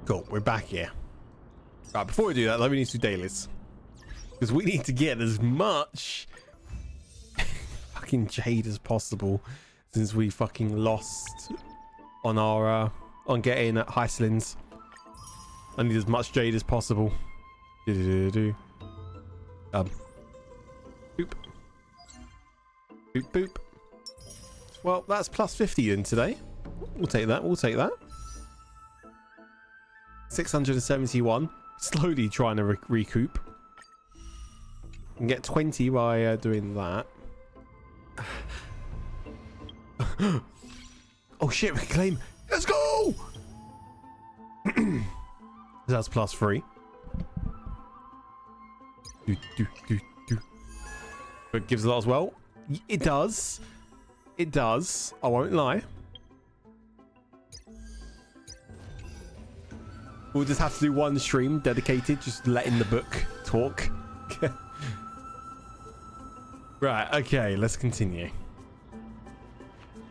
Cool, we're back here. Right, before we do that, let me need to do dailies. Because we need to get as much fucking jade as possible since we fucking lost on our on getting Hyslins. I need as much jade as possible. Boop. Boop, boop. Well, that's plus 50 in today. We'll take that. We'll take that. 671. Slowly trying to recoup. And get 20 by doing that. Oh shit, we can claim. Let's go! That's plus 3. But it gives a lot as well. It does. It does. I won't lie. We'll just have to do one stream dedicated, just letting the book talk. Right, okay, let's continue.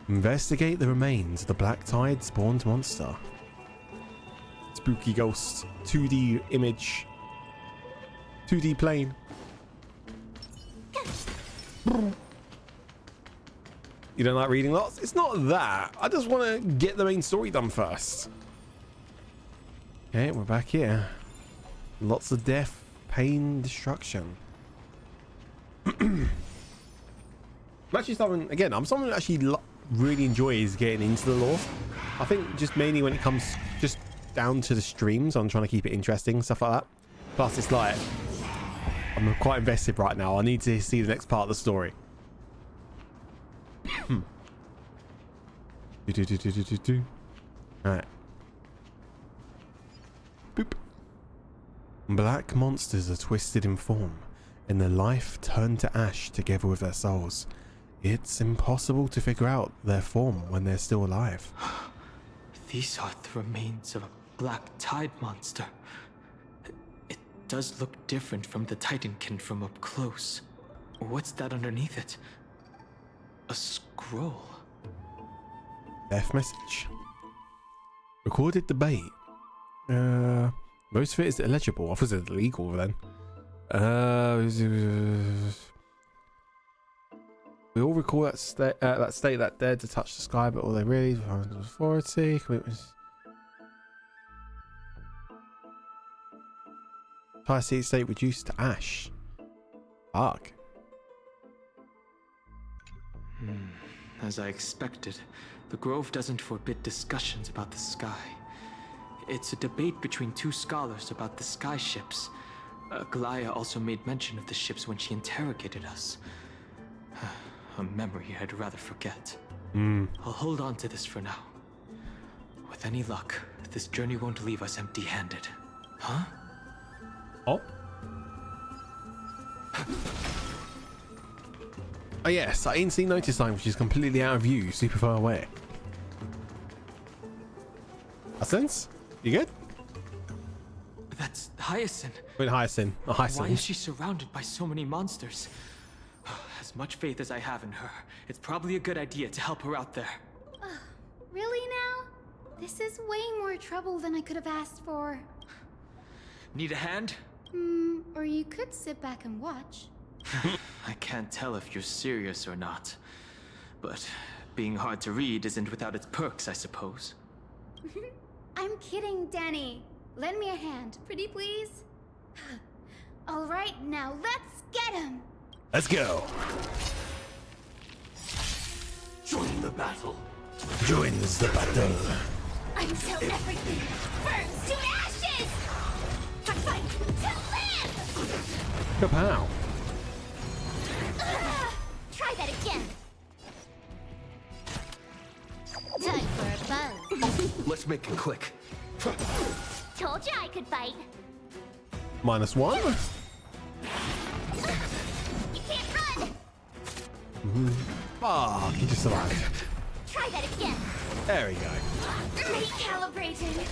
Investigate the remains of the Black Tide spawned monster. Spooky ghost. 2D image. 2D plane. You don't like reading lots? It's not that. I just want to get the main story done first. Okay, we're back here. Lots of death, pain, destruction. I'm actually someone, again, I'm someone who actually really enjoys getting into the lore. I think just mainly when it comes just down to the streams, I'm trying to keep it interesting, stuff like that. Plus, it's like, I'm quite invested right now. I need to see the next part of the story. Alright. Boop. Black monsters are twisted in form, and their life turned to ash together with their souls. It's impossible to figure out their form when they're still alive. These are the remains of a black tide monster. It does look different from the Titankin from up close. What's that underneath it? A scroll. Death message. Recorded debate. Most of it is illegible. I thought it was illegal then. We all recall that state that dared to touch the sky, but all they really was authority, commitment. Entire city state reduced to ash. Fuck. As I expected, the Grove doesn't forbid discussions about the sky. It's a debate between two scholars about the sky ships. Galaya also made mention of the ships when she interrogated us. A memory I'd rather forget. I'll hold on to this for now. With any luck, this journey won't leave us empty-handed. Huh? Oh. Oh yes, I instantly noticed something which is completely out of view, super far away. Sense? You good? That's Hyacinth. Wait, Hyacinth. Oh, Hyacinth. Why is she surrounded by so many monsters? As much faith as I have in her, it's probably a good idea to help her out there. Really now? This is way more trouble than I could have asked for. Need a hand? Or you could sit back and watch. I can't tell if you're serious or not. But being hard to read isn't without its perks, I suppose. I'm kidding, Danny. Lend me a hand, pretty please. All right, now let's get him. Let's go. Join the battle. Joins the battle. Until everything burns to ashes. I fight to live. Kapow. Try that again. Time for a buzz. Let's make it quick. Told you I could fight. -1. You can't run. Fuck, he just survived. Try that again. There we go. Recalibrating.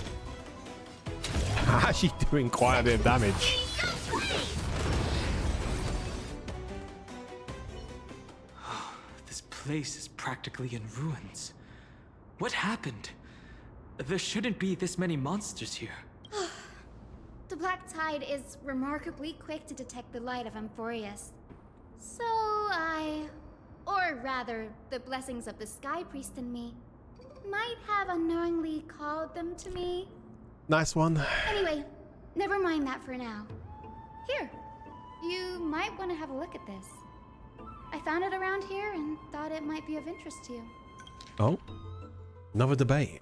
Actually doing quite a bit of damage. This place is practically in ruins. What happened? There shouldn't be this many monsters here. tide is remarkably quick to detect the light of Amphorius. So or rather, the blessings of the Sky Priest in me, might have unknowingly called them to me. Nice one. Anyway, never mind that for now. Here, you might want to have a look at this. I found it around here and thought it might be of interest to you. Oh, another debate.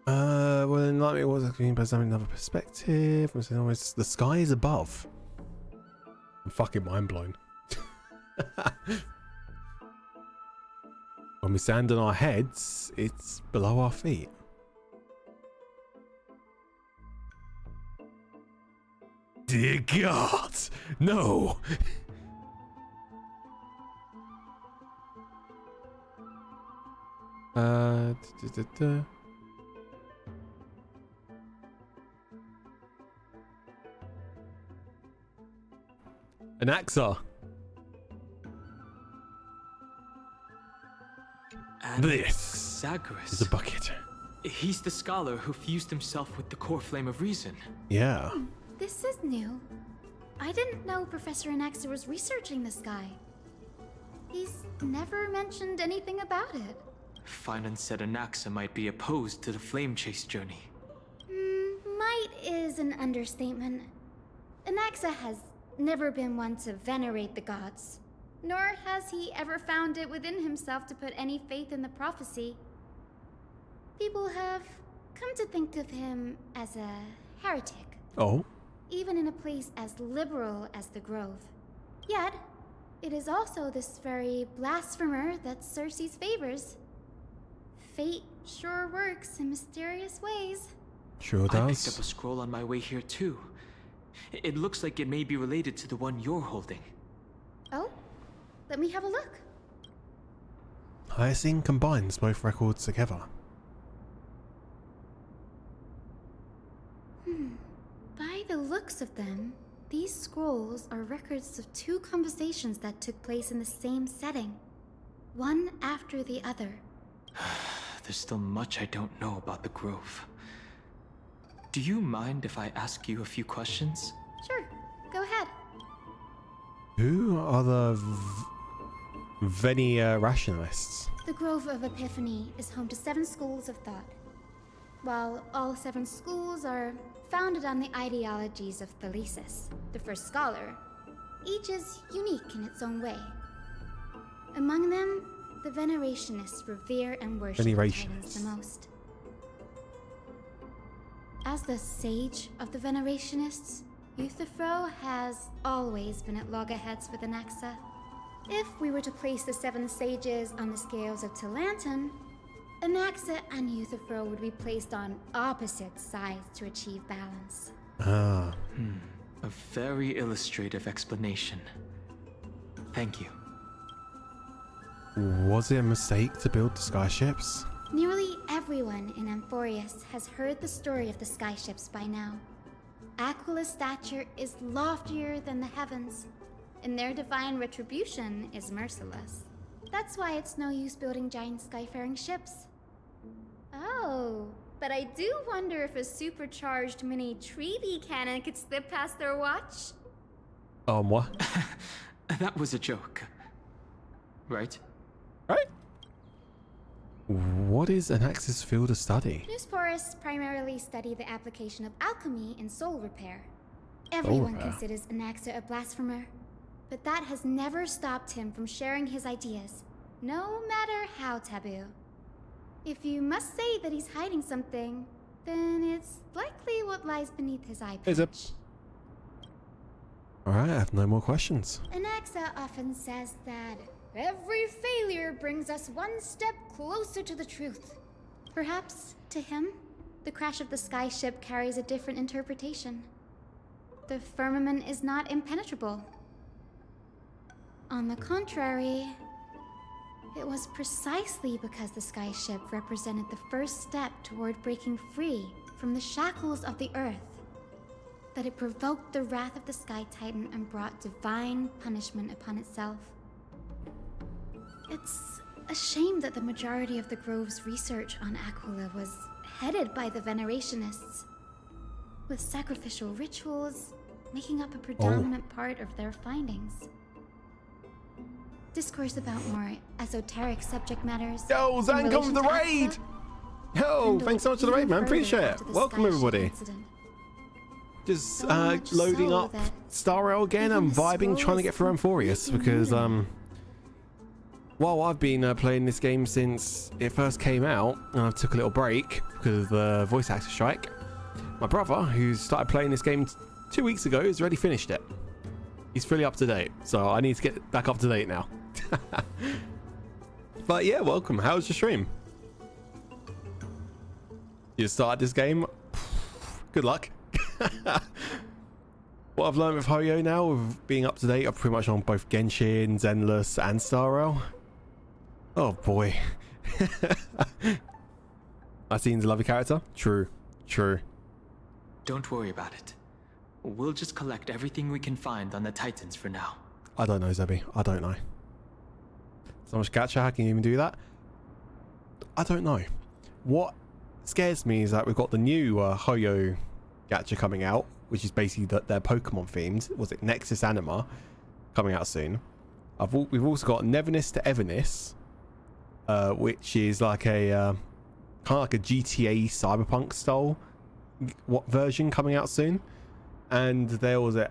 Well, enlightenment was another perspective. The sky is above. I'm fucking mind blown. When we stand on our heads, it's below our feet. Dear God, no. An Axa. This Zagreus. is a bucket. He's the scholar who fused himself with the core flame of reason. Yeah. This is new. I didn't know Professor Anaxa was researching the sky. He's never mentioned anything about it. Finan said Anaxa might be opposed to the flame chase journey. Might is an understatement. Anaxa has never been one to venerate the gods, nor has he ever found it within himself to put any faith in the prophecy. People have come to think of him as a heretic. Oh. Even in a place as liberal as the Grove. Yet, it is also this very blasphemer that Circe's favors. Fate sure works in mysterious ways. Sure I picked up does. a scroll on my way here too. It looks like it may be related to the one you're holding. Oh? Let me have a look. Hyacinth combines both records together. By the looks of them, these scrolls are records of two conversations that took place in the same setting. One after the other. There's still much I don't know about the Grove. Do you mind if I ask you a few questions? Sure, go ahead. Who are the Veni rationalists? The Grove of Epiphany is home to 7 schools of thought. While all 7 schools are founded on the ideologies of Thalesis, the first scholar, each is unique in its own way. Among them, the Venerationists revere and worship the Titans the most. As the sage of the Venerationists, Euthyphro has always been at loggerheads with Anaxa. If we were to place the 7 sages on the scales of Talanton, Anaxa and Euthyphro would be placed on opposite sides to achieve balance. Ah. A very illustrative explanation. Thank you. Was it a mistake to build the skyships? Nearly everyone in Amphorius has heard the story of the skyships by now. Aquila's stature is loftier than the heavens, and their divine retribution is merciless. That's why it's no use building giant skyfaring ships. Oh, but I do wonder if a supercharged mini Treevy cannon could slip past their watch. What? That was a joke. Right? Right? What is Anaxa's field of study? Newsporists primarily study the application of alchemy in soul repair. Everyone repair. considers Anaxa a blasphemer, but that has never stopped him from sharing his ideas, no matter how taboo. If you must say that he's hiding something, then it's likely what lies beneath his eye Is it? patch. Alright, I have no more questions. Anaxa often says that every failure brings us one step closer to the truth. Perhaps, to him, the crash of the skyship carries a different interpretation. The firmament is not impenetrable. On the contrary, it was precisely because the skyship represented the first step toward breaking free from the shackles of the earth that it provoked the wrath of the Sky Titan and brought divine punishment upon itself. It's a shame that the majority of the Grove's research on Aquila was headed by the Venerationists. with sacrificial rituals making up a predominant part of their findings. Discourse about more esoteric subject matters. Yo, Zan, come to the raid! Yo, thanks so much for the raid, man. Appreciate it. Welcome, everybody. Just loading up Star Rail again. I'm vibing, trying to get through Amphorius because well, I've been playing this game since it first came out, and I took a little break because of the voice actor strike. My brother, who started playing this game 2 weeks ago, has already finished it. He's fully up to date, so I need to get back up to date now. But yeah, welcome. How's your stream? You started this game? Good luck. What I've learned with Hoyo now, with being up to date, I'm pretty much on both Genshin, Zenless, and Star Rail. Oh boy. Arsène's a lovely character. True. Don't worry about it. We'll just collect everything we can find on the Titans for now. I don't know, Zebby. I don't know. So much gacha, how can you even do that? I don't know. What scares me is that we've got the new Hoyo gacha coming out, which is basically they're Pokemon themed. Was it Nexus Anima coming out soon? We've also got Neverness to Everness, which is like a kind of like a GTA Cyberpunk style version coming out soon. And there was a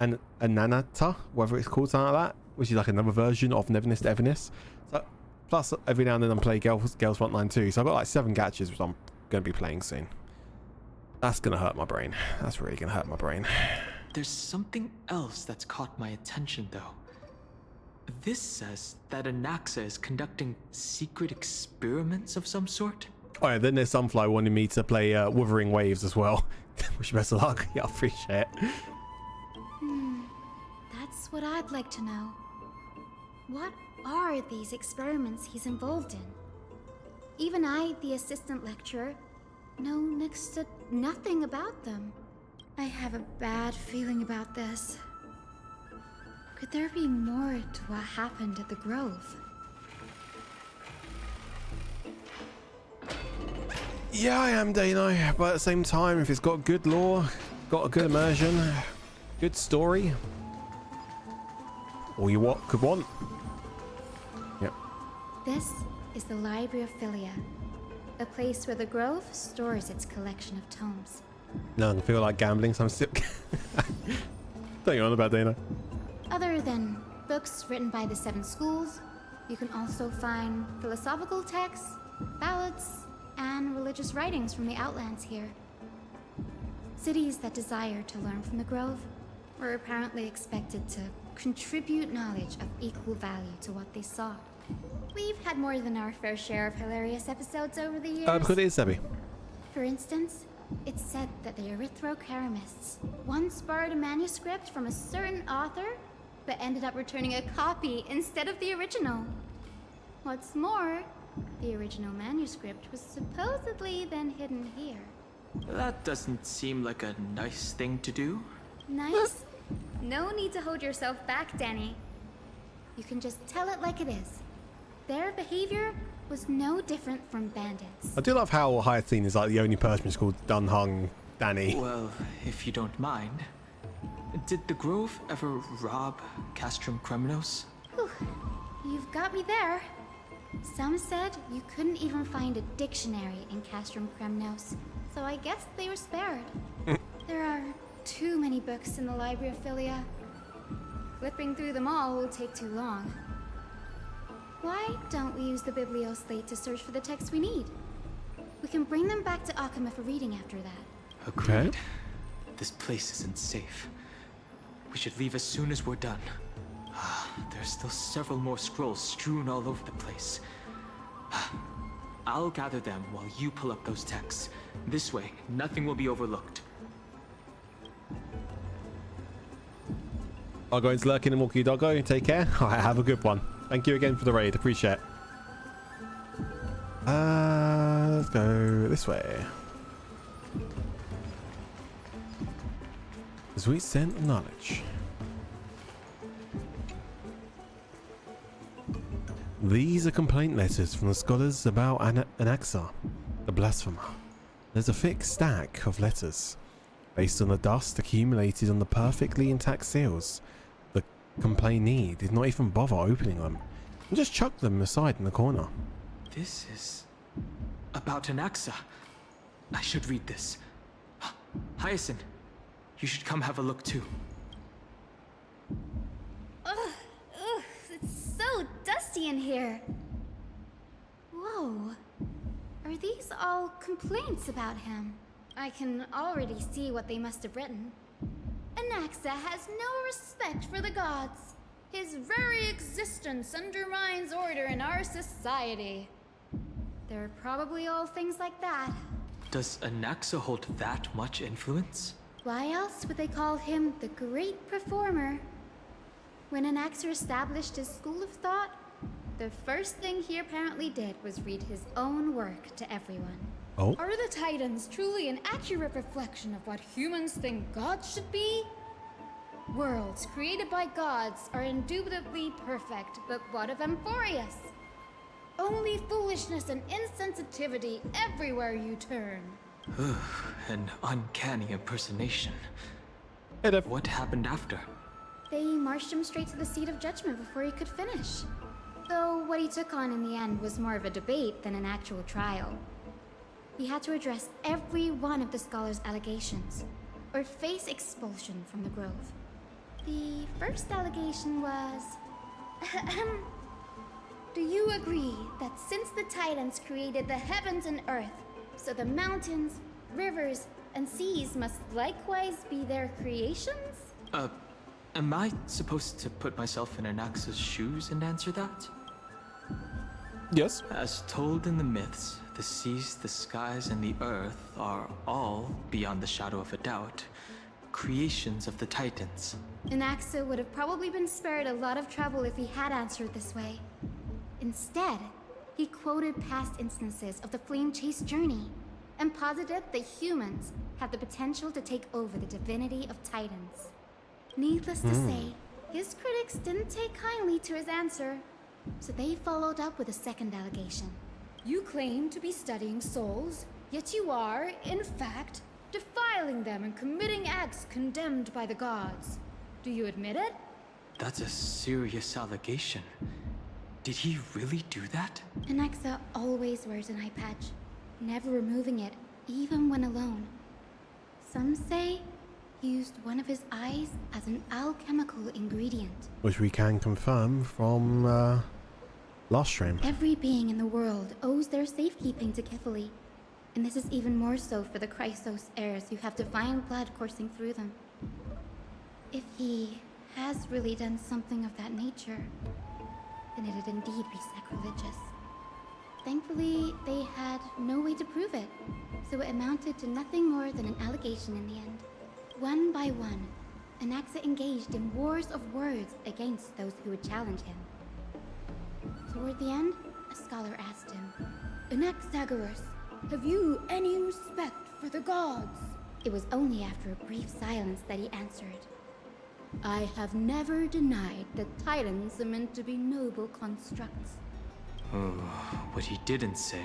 Nanata, whatever it's called, something like that, which is like another version of Neverness to Everness. So plus every now and then I'm playing Girls Frontline 2, so I've got like 7 gachas which I'm going to be playing soon. That's going to hurt my brain. That's really going to hurt my brain. There's something else that's caught my attention, though. This says that Anaxa is conducting secret experiments of some sort. Oh yeah, then there's Sunfly wanting me to play Wuthering Waves as well. Wish you best of luck. Yeah, I appreciate it. That's what I'd like to know. What are these experiments he's involved in? Even I, the assistant lecturer, know next to nothing about them. I have a bad feeling about this. Could there be more to what happened at the Grove? Yeah, I am, Dano, but at the same time, if it's got good lore, got a good immersion, good story, all you could want. Yep. This is the Library of Philia, a place where the Grove stores its collection of tomes. No, I feel like gambling, so I'm still... Don't you on about, Dana? Other than books written by the 7 schools, you can also find philosophical texts, ballads, and religious writings from the Outlands here. Cities that desire to learn from the Grove were apparently expected to contribute knowledge of equal value to what they saw. We've had more than our fair share of hilarious episodes over the years. Because it is, Debbie. For instance, it's said that the Erythrocheramists once borrowed a manuscript from a certain author, but ended up returning a copy instead of the original. What's more, the original manuscript was supposedly then hidden here. That doesn't seem like a nice thing to do. Nice? No need to hold yourself back, Danny. You can just tell it like it is. Their behavior was no different from bandits. I do love how Hyacinth is like the only person who's called Dunhung Danny. Well, if you don't mind, did the Grove ever rob Castrum Kremnos? Whew. You've got me there. Some said you couldn't even find a dictionary in Castrum Kremnos, so I guess they were spared. There are too many books in the Library of Philia. Flipping through them all will take too long. Why don't we use the Biblioslate to search for the texts we need? We can bring them back to Akama for reading after that. Agreed. Okay. This place isn't safe. We should leave as soon as we're done. There's still several more scrolls strewn all over the place. I'll gather them while you pull up those texts. This way, nothing will be overlooked. I'll go into Lurkin and Walkie Doggo. Take care. Have a good one. Thank you again for the raid. Appreciate it. Let's go this way. Sweet scent of knowledge. These are complaint letters from the scholars about Anaxa, the blasphemer. There's a thick stack of letters. based on the dust accumulated on the perfectly intact seals. The complainee did not even bother opening them and just chucked them aside in the corner. This is about Anaxa. I should read this. Hyacinth, you should come have a look too. Ugh, it's so dusty in here. Whoa. Are these all complaints about him? I can already see what they must have written. Anaxa has no respect for the gods. His very existence undermines order in our society. They're probably all things like that. Does Anaxa hold that much influence? Why else would they call him the Great Performer? When Anaxa established his school of thought, the first thing he apparently did was read his own work to everyone. Oh. Are the Titans truly an accurate reflection of what humans think gods should be? Worlds created by gods are indubitably perfect, but what of Amphorius? Only foolishness and insensitivity everywhere you turn. An uncanny impersonation. Hey, Dev. What happened after? They marched him straight to the seat of judgment before he could finish. Though what he took on in the end was more of a debate than an actual trial. He had to address every one of the scholar's allegations, or face expulsion from the Grove. The first allegation was... Do you agree that since the Titans created the heavens and earth, so the mountains, rivers, and seas must likewise be their creations? Am I supposed to put myself in Anaxa's shoes and answer that? Yes. As told in the myths, the seas, the skies, and the earth are all, beyond the shadow of a doubt, creations of the Titans. Anaxa would have probably been spared a lot of trouble if he had answered this way. Instead, he quoted past instances of the Flame Chase journey and posited that humans have the potential to take over the divinity of Titans. Needless to say, his critics didn't take kindly to his answer, so they followed up with a second allegation. You claim to be studying souls, yet you are, in fact, defiling them and committing acts condemned by the gods. Do you admit it? That's a serious allegation. Did he really do that? Anaxa always wears an eye patch, never removing it, even when alone. Some say he used one of his eyes as an alchemical ingredient. Which we can confirm from last stream. Every being in the world owes their safekeeping to Kifili, and this is even more so for the Chrysos heirs who have divine blood coursing through them. If he has really done something of that nature, then it'd indeed be sacrilegious. Thankfully, they had no way to prove it, so it amounted to nothing more than an allegation in the end. One by one, Anaxa engaged in wars of words against those who would challenge him. Toward the end, a scholar asked him, Anaxagoras, have you any respect for the gods? It was only after a brief silence that he answered, I have never denied that Titans are meant to be noble constructs. What he didn't say,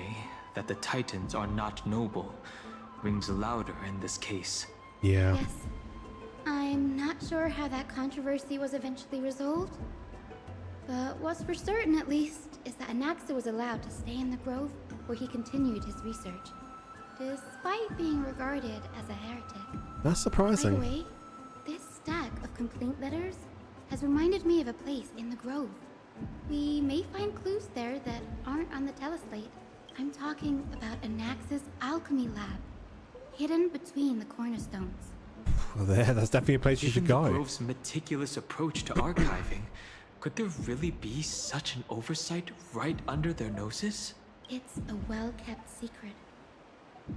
that the Titans are not noble, rings louder in this case. Yeah. Yes. I'm not sure how that controversy was eventually resolved. But what's for certain, at least, is that Anaxa was allowed to stay in the Grove where he continued his research, despite being regarded as a heretic. That's By surprising. the way, this stack of complaint letters has reminded me of a place in the Grove. We may find clues there that aren't on the teleslate. I'm talking about Anaxa's alchemy lab, hidden between the cornerstones. Well, that's definitely a place you should Given the go. Grove's meticulous approach to archiving, could there really be such an oversight right under their noses? It's a well-kept secret.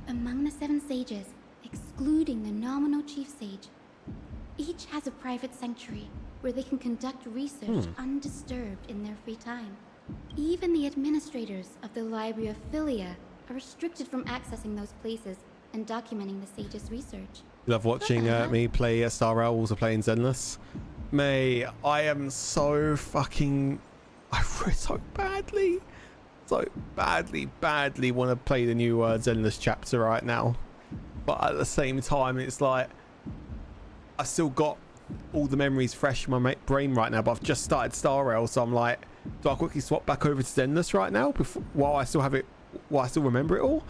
Among the 7 sages, excluding the nominal chief sage, each has a private sanctuary where they can conduct research undisturbed in their free time. Even the administrators of the Library of Philia are restricted from accessing those places and documenting the sage's research. Love watching me play Star Rail, also playing Zenless. May, I am so fucking... I so badly want to play the new Zenless chapter right now. But at the same time, it's like, I still got all the memories fresh in my brain right now, but I've just started Star Rail, so I'm like, do I quickly swap back over to Zenless right now while I still have it, while I still remember it all?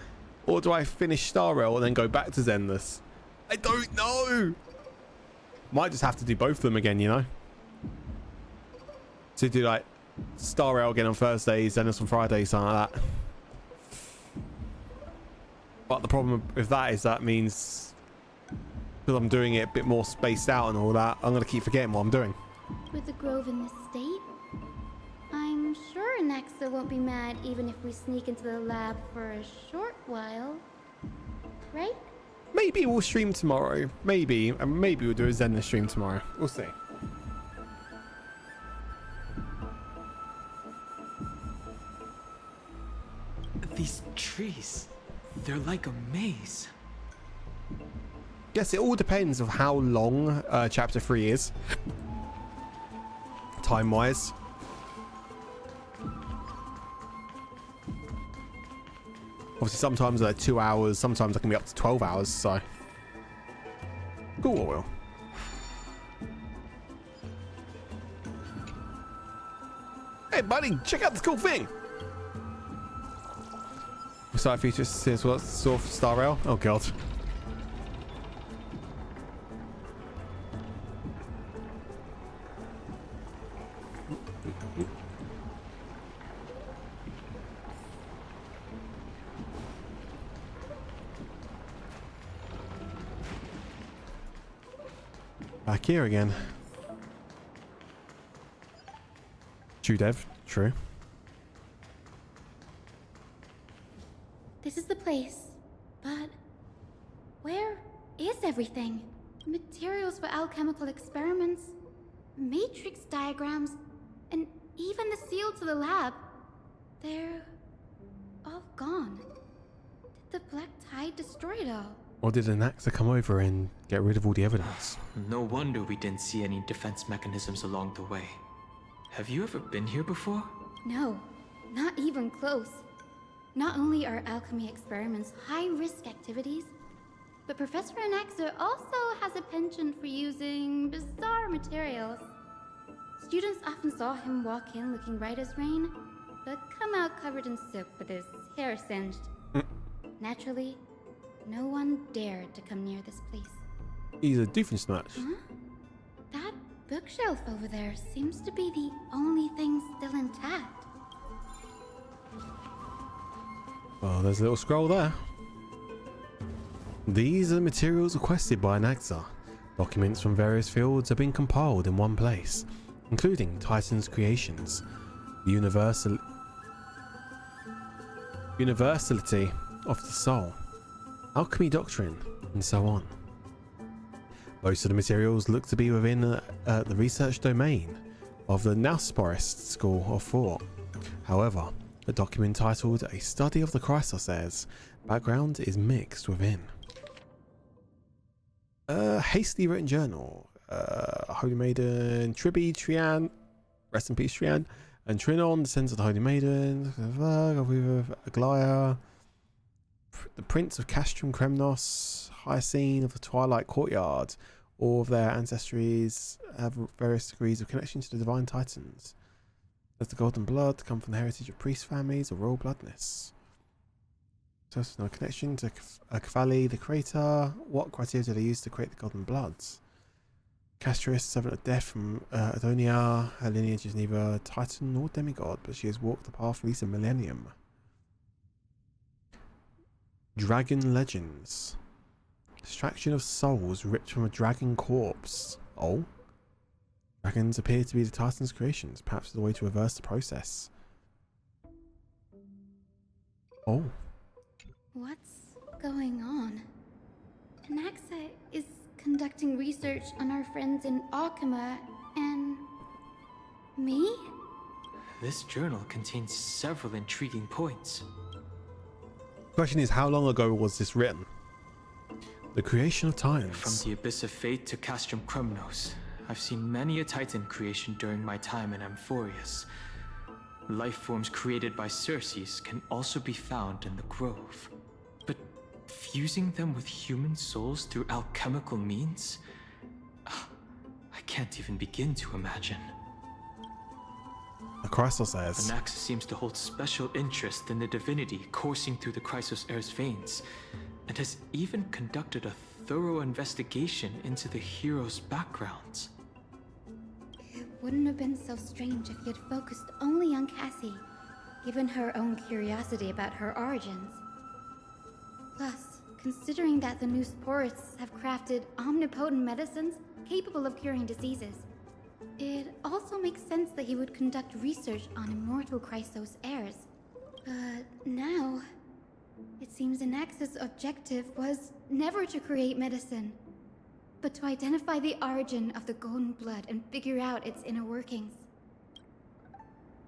Or do I finish Star Rail and then go back to Zenless? I don't know. Might just have to do both of them again, you know? So do like Star Rail again on Thursdays, Zenless on Fridays, something like that. But the problem with that is that means because I'm doing it a bit more spaced out and all that, I'm going to keep forgetting what I'm doing. With the grove in this state, I'm sure Nexa won't be mad even if we sneak into the lab for a short while. Right? Maybe we'll stream tomorrow. Maybe. And maybe we'll do a Zenless stream tomorrow. We'll see. These trees, they're like a maze. Yes, it all depends of how long chapter 3 is. Time-wise. Obviously, sometimes they're 2 hours. Sometimes it can be up to 12 hours, so... Cool, I will. Hey, buddy, check out this cool thing! Side features says what? Star Rail? Oh, God. Back here again. True, Dev. True. This is the place, but where is everything? Materials for alchemical experiments, matrix diagrams, and even the seal to the lab. They're all gone. Did the Black Tide destroy it all? Or did an Naxa come over and get rid of all the evidence? No wonder we didn't see any defense mechanisms along the way. Have you ever been here before? No, not even close. Not only are alchemy experiments high-risk activities, but Professor Anaxa also has a penchant for using bizarre materials. Students often saw him walk in looking bright as rain, but come out covered in soot with his hair singed. Naturally, no one dared to come near this place. He's a Doofenshmirtz. Huh? That bookshelf over there seems to be the only thing still intact. Oh, there's a little scroll there. These are the materials requested by Naxa. Documents from various fields have been compiled in one place, including Titan's creations, the universality of the soul, alchemy doctrine, and so on. Most of the materials look to be within the research domain of the Nausporist school of thought. However, the document titled A Study of the Chrysosaurs background is mixed within. Hastily written journal. Holy Maiden, Tribi, Trian, rest in peace Trian, and Trinon, descends of the Holy Maiden, Aglaya, the Prince of Castrum Kremnos, Hyacine of the Twilight Courtyard. All of their ancestries have various degrees of connection to the Divine Titans. Does the golden blood come from the heritage of priest families or royal bloodness? So there's no connection to Kefali, the creator. What criteria do they use to create the golden bloods? Castorice, servant of death from Adonia. Her lineage is neither titan nor demigod, but she has walked the path of at least a millennium. Dragon legends. Extraction of souls ripped from a dragon corpse. Oh. Dragons appear to be the Titan's creations, perhaps the way to reverse the process. Oh. What's going on? Anaxa is conducting research on our friends in Alchema and... me? This journal contains several intriguing points. The question is, how long ago was this written? The creation of Titans. From the Abyss of Fate to Castrum Kremnos, I've seen many a Titan creation during my time in Amphorius. Life forms created by Circes can also be found in the Grove. But fusing them with human souls through alchemical means? can't even begin to imagine. The Chrysos says. Anaxa seems to hold special interest in the divinity coursing through the Chrysos heir's veins, and has even conducted a thorough investigation into the hero's backgrounds. It wouldn't have been so strange if he had focused only on Cassie, given her own curiosity about her origins. Plus, considering that the new sporists have crafted omnipotent medicines capable of curing diseases, it also makes sense that he would conduct research on immortal Chrysos heirs. But now, it seems Anaxa's objective was never to create medicine, but to identify the origin of the golden blood and figure out its inner workings.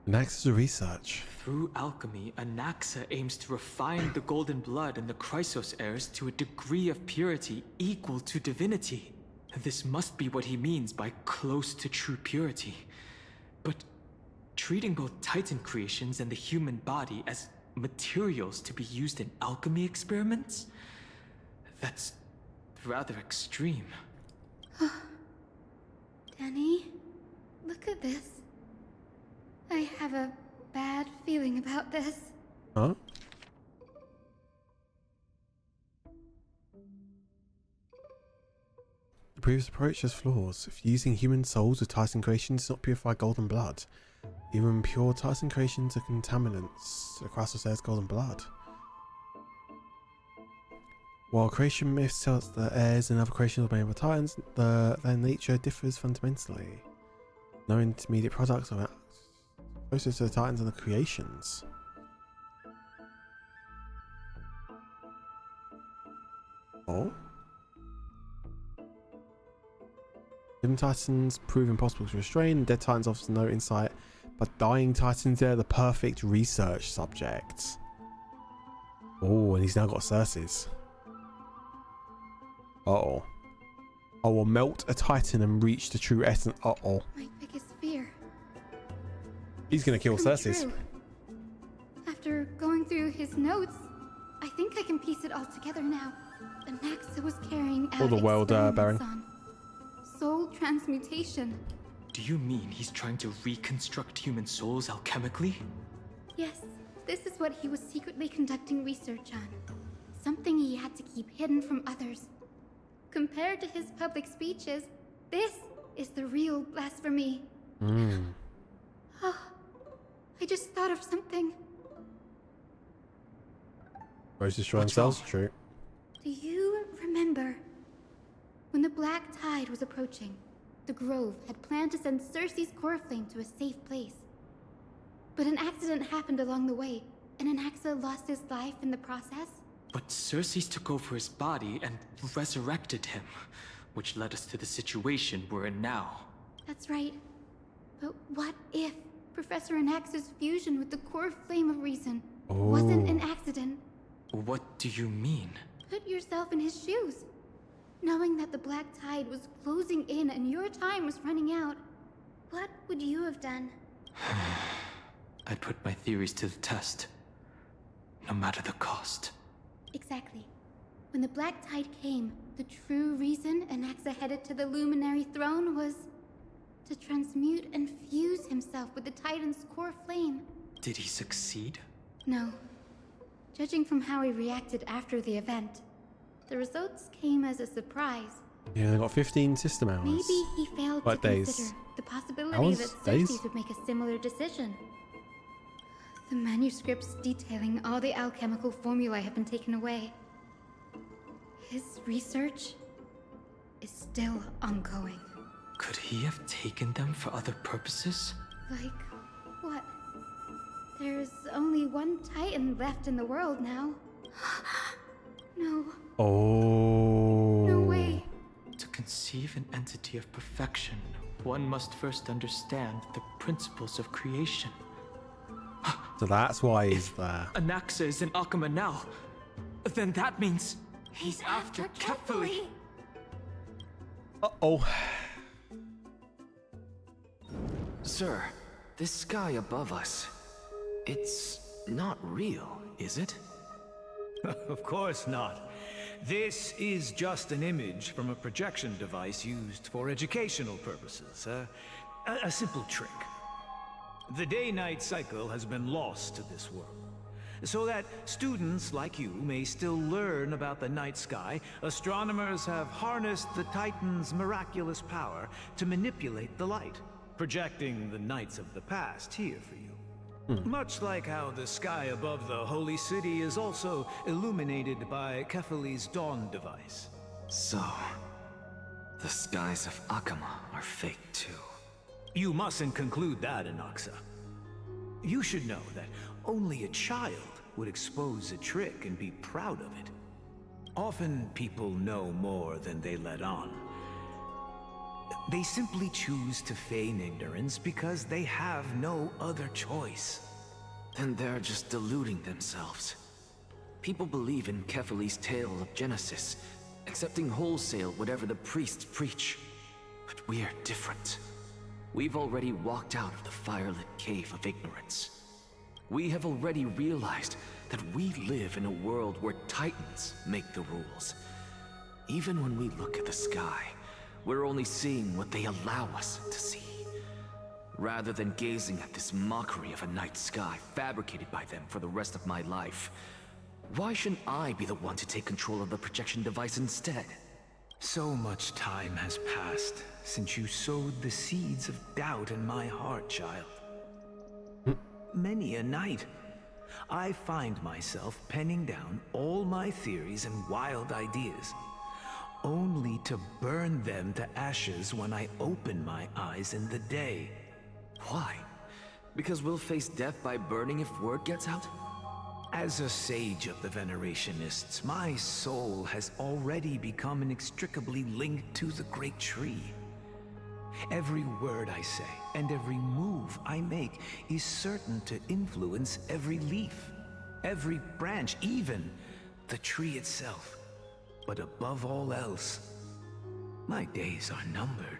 Anaxa's research. Through alchemy, Anaxa aims to refine the golden blood in the Chrysos heirs to a degree of purity equal to divinity. This must be what he means by close to true purity. But treating both Titan creations and the human body as materials to be used in alchemy experiments? That's rather extreme. Danny, look at this. I have a bad feeling about this. Huh? The previous approach has flaws. If using human souls with Titan creations does not purify golden blood, even pure Titan creations are contaminants to the Chrysos heir's golden blood. While creation myths tell us that heirs and other creations are made by Titans, their nature differs fundamentally. No intermediate products are closest to the Titans and the creations. Oh? Living Titans prove impossible to restrain. Dead Titans offer no insight, but dying Titans are the perfect research subjects. Oh, and he's now got Circe's. Uh-oh. I will melt a Titan and reach the true essence. Uh-oh. My biggest fear. He's gonna kill Circe's. True. After going through his notes, I think I can piece it all together now. Anaxa was carrying out All the world, experiments Baron. on soul transmutation. Do you mean he's trying to reconstruct human souls alchemically? Yes, this is what he was secretly conducting research on. Something he had to keep hidden from others. Compared to his public speeches, this is the real blasphemy. Oh, I just thought of something. Rose destroy themselves? True. Do you remember when the Black Tide was approaching? The Grove had planned to send Circe's core flame to a safe place. But an accident happened along the way, and Anaxa lost his life in the process? But Circe took over his body and resurrected him, which led us to the situation we're in now. That's right. But what if Professor Anaxa's fusion with the core flame of reason wasn't an accident? What do you mean? Put yourself in his shoes. Knowing that the Black Tide was closing in and your time was running out, what would you have done? I'd put my theories to the test, no matter the cost. Exactly. When the Black Tide came, the true reason Anaxa headed to the Luminary Throne was to transmute and fuse himself with the Titan's core flame. Did he succeed? No. Judging from how he reacted after the event, the results came as a surprise. Yeah, they got 15 system hours. Maybe he failed What to days? consider the possibility Hours? that Circe Days? would make a similar decision. The manuscripts detailing all the alchemical formulae have been taken away. His research is still ongoing. Could he have taken them for other purposes? Like what? There's only one Titan left in the world now. No. Oh. No way. To conceive an entity of perfection, one must first understand the principles of creation. So that's why he's there. Anaxa is in Akama now. Then that means he's after Kepfali. Uh-oh. Sir, this sky above us, it's not real, is it? Of course not. This is just an image from a projection device used for educational purposes. A simple trick. The day-night cycle has been lost to this world. So that students like you may still learn about the night sky, astronomers have harnessed the Titan's miraculous power to manipulate the light, projecting the nights of the past here for you. Much like how the sky above the Holy City is also illuminated by Kefali's dawn device. So, the skies of Akama are fake too. You mustn't conclude that, Inoxa. You should know that only a child would expose a trick and be proud of it. Often people know more than they let on. They simply choose to feign ignorance because they have no other choice. Then they're just deluding themselves. People believe in Kefali's tale of Genesis, accepting wholesale whatever the priests preach. But we're different. We've already walked out of the firelit cave of ignorance. We have already realized that we live in a world where Titans make the rules. Even when we look at the sky, we're only seeing what they allow us to see. Rather than gazing at this mockery of a night sky fabricated by them for the rest of my life, why shouldn't I be the one to take control of the projection device instead? So much time has passed since you sowed the seeds of doubt in my heart, child. Many a night, I find myself penning down all my theories and wild ideas, only to burn them to ashes when I open my eyes in the day. Why? Because we'll face death by burning if word gets out? As a sage of the Venerationists, my soul has already become inextricably linked to the great tree. Every word I say and every move I make is certain to influence every leaf, every branch, even the tree itself. But above all else, my days are numbered.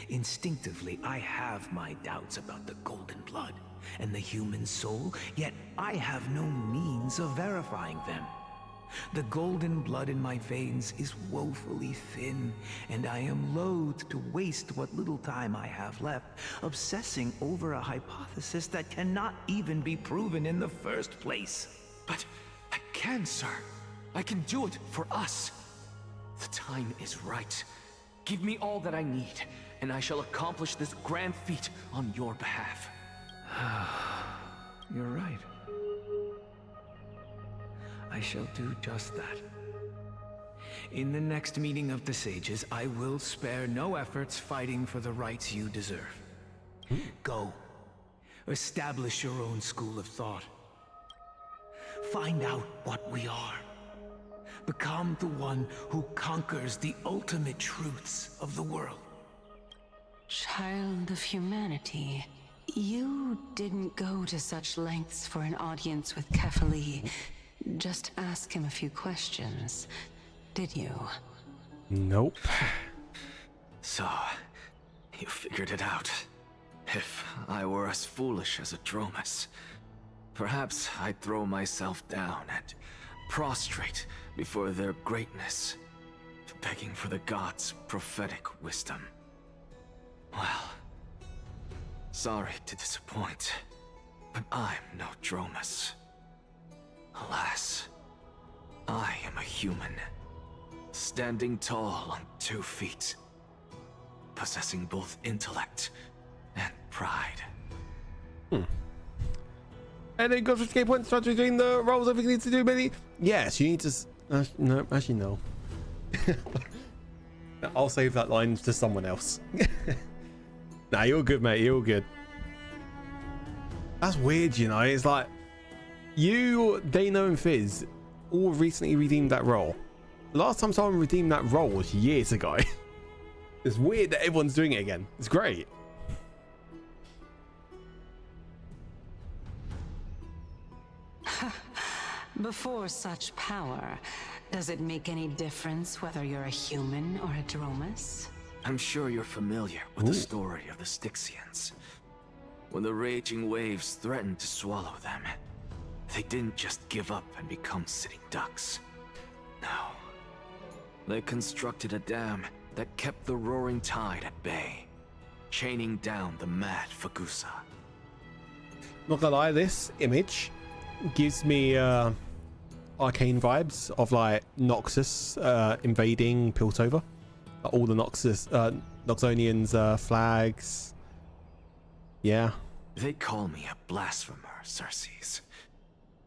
Instinctively, I have my doubts about the golden blood and the human soul, yet I have no means of verifying them. The golden blood in my veins is woefully thin, and I am loath to waste what little time I have left obsessing over a hypothesis that cannot even be proven in the first place. But I can, sir. I can do it for us. The time is right. Give me all that I need, and I shall accomplish this grand feat on your behalf. You're right. I shall do just that. In the next meeting of the sages, I will spare no efforts fighting for the rights you deserve. Go. Establish your own school of thought. Find out what we are. Become the one who conquers the ultimate truths of the world. Child of humanity, you didn't go to such lengths for an audience with Kefali. Just ask him a few questions, did you? Nope. So, you figured it out. If I were as foolish as a Dromus, perhaps I'd throw myself down and prostrate before their greatness, begging for the gods' prophetic wisdom. Well, sorry to disappoint, but I'm no Dromus. Alas, I am a human, standing tall on 2 feet, possessing both intellect and pride. And then got 50k points, start doing the roles everything needs to do, maybe? Yes, you need to... no, actually no. I'll save that line to someone else. Nah, you're good, mate, you're good. That's weird, you know, it's like... You, Dano, and Fizz all recently redeemed that role. Last time someone redeemed that role was years ago. It's weird that everyone's doing it again. It's great. Before such power, does it make any difference whether you're a human or a Dromus? I'm sure you're familiar with the story of the Styxians. When the raging waves threatened to swallow them, they didn't just give up and become sitting ducks. No, They constructed a dam that kept the roaring tide at bay, chaining down the mad Fagusa. Not gonna lie, this image gives me arcane vibes of like Noxus invading Piltover. All the Noxonians flags. Yeah. They call me a blasphemer, Circes.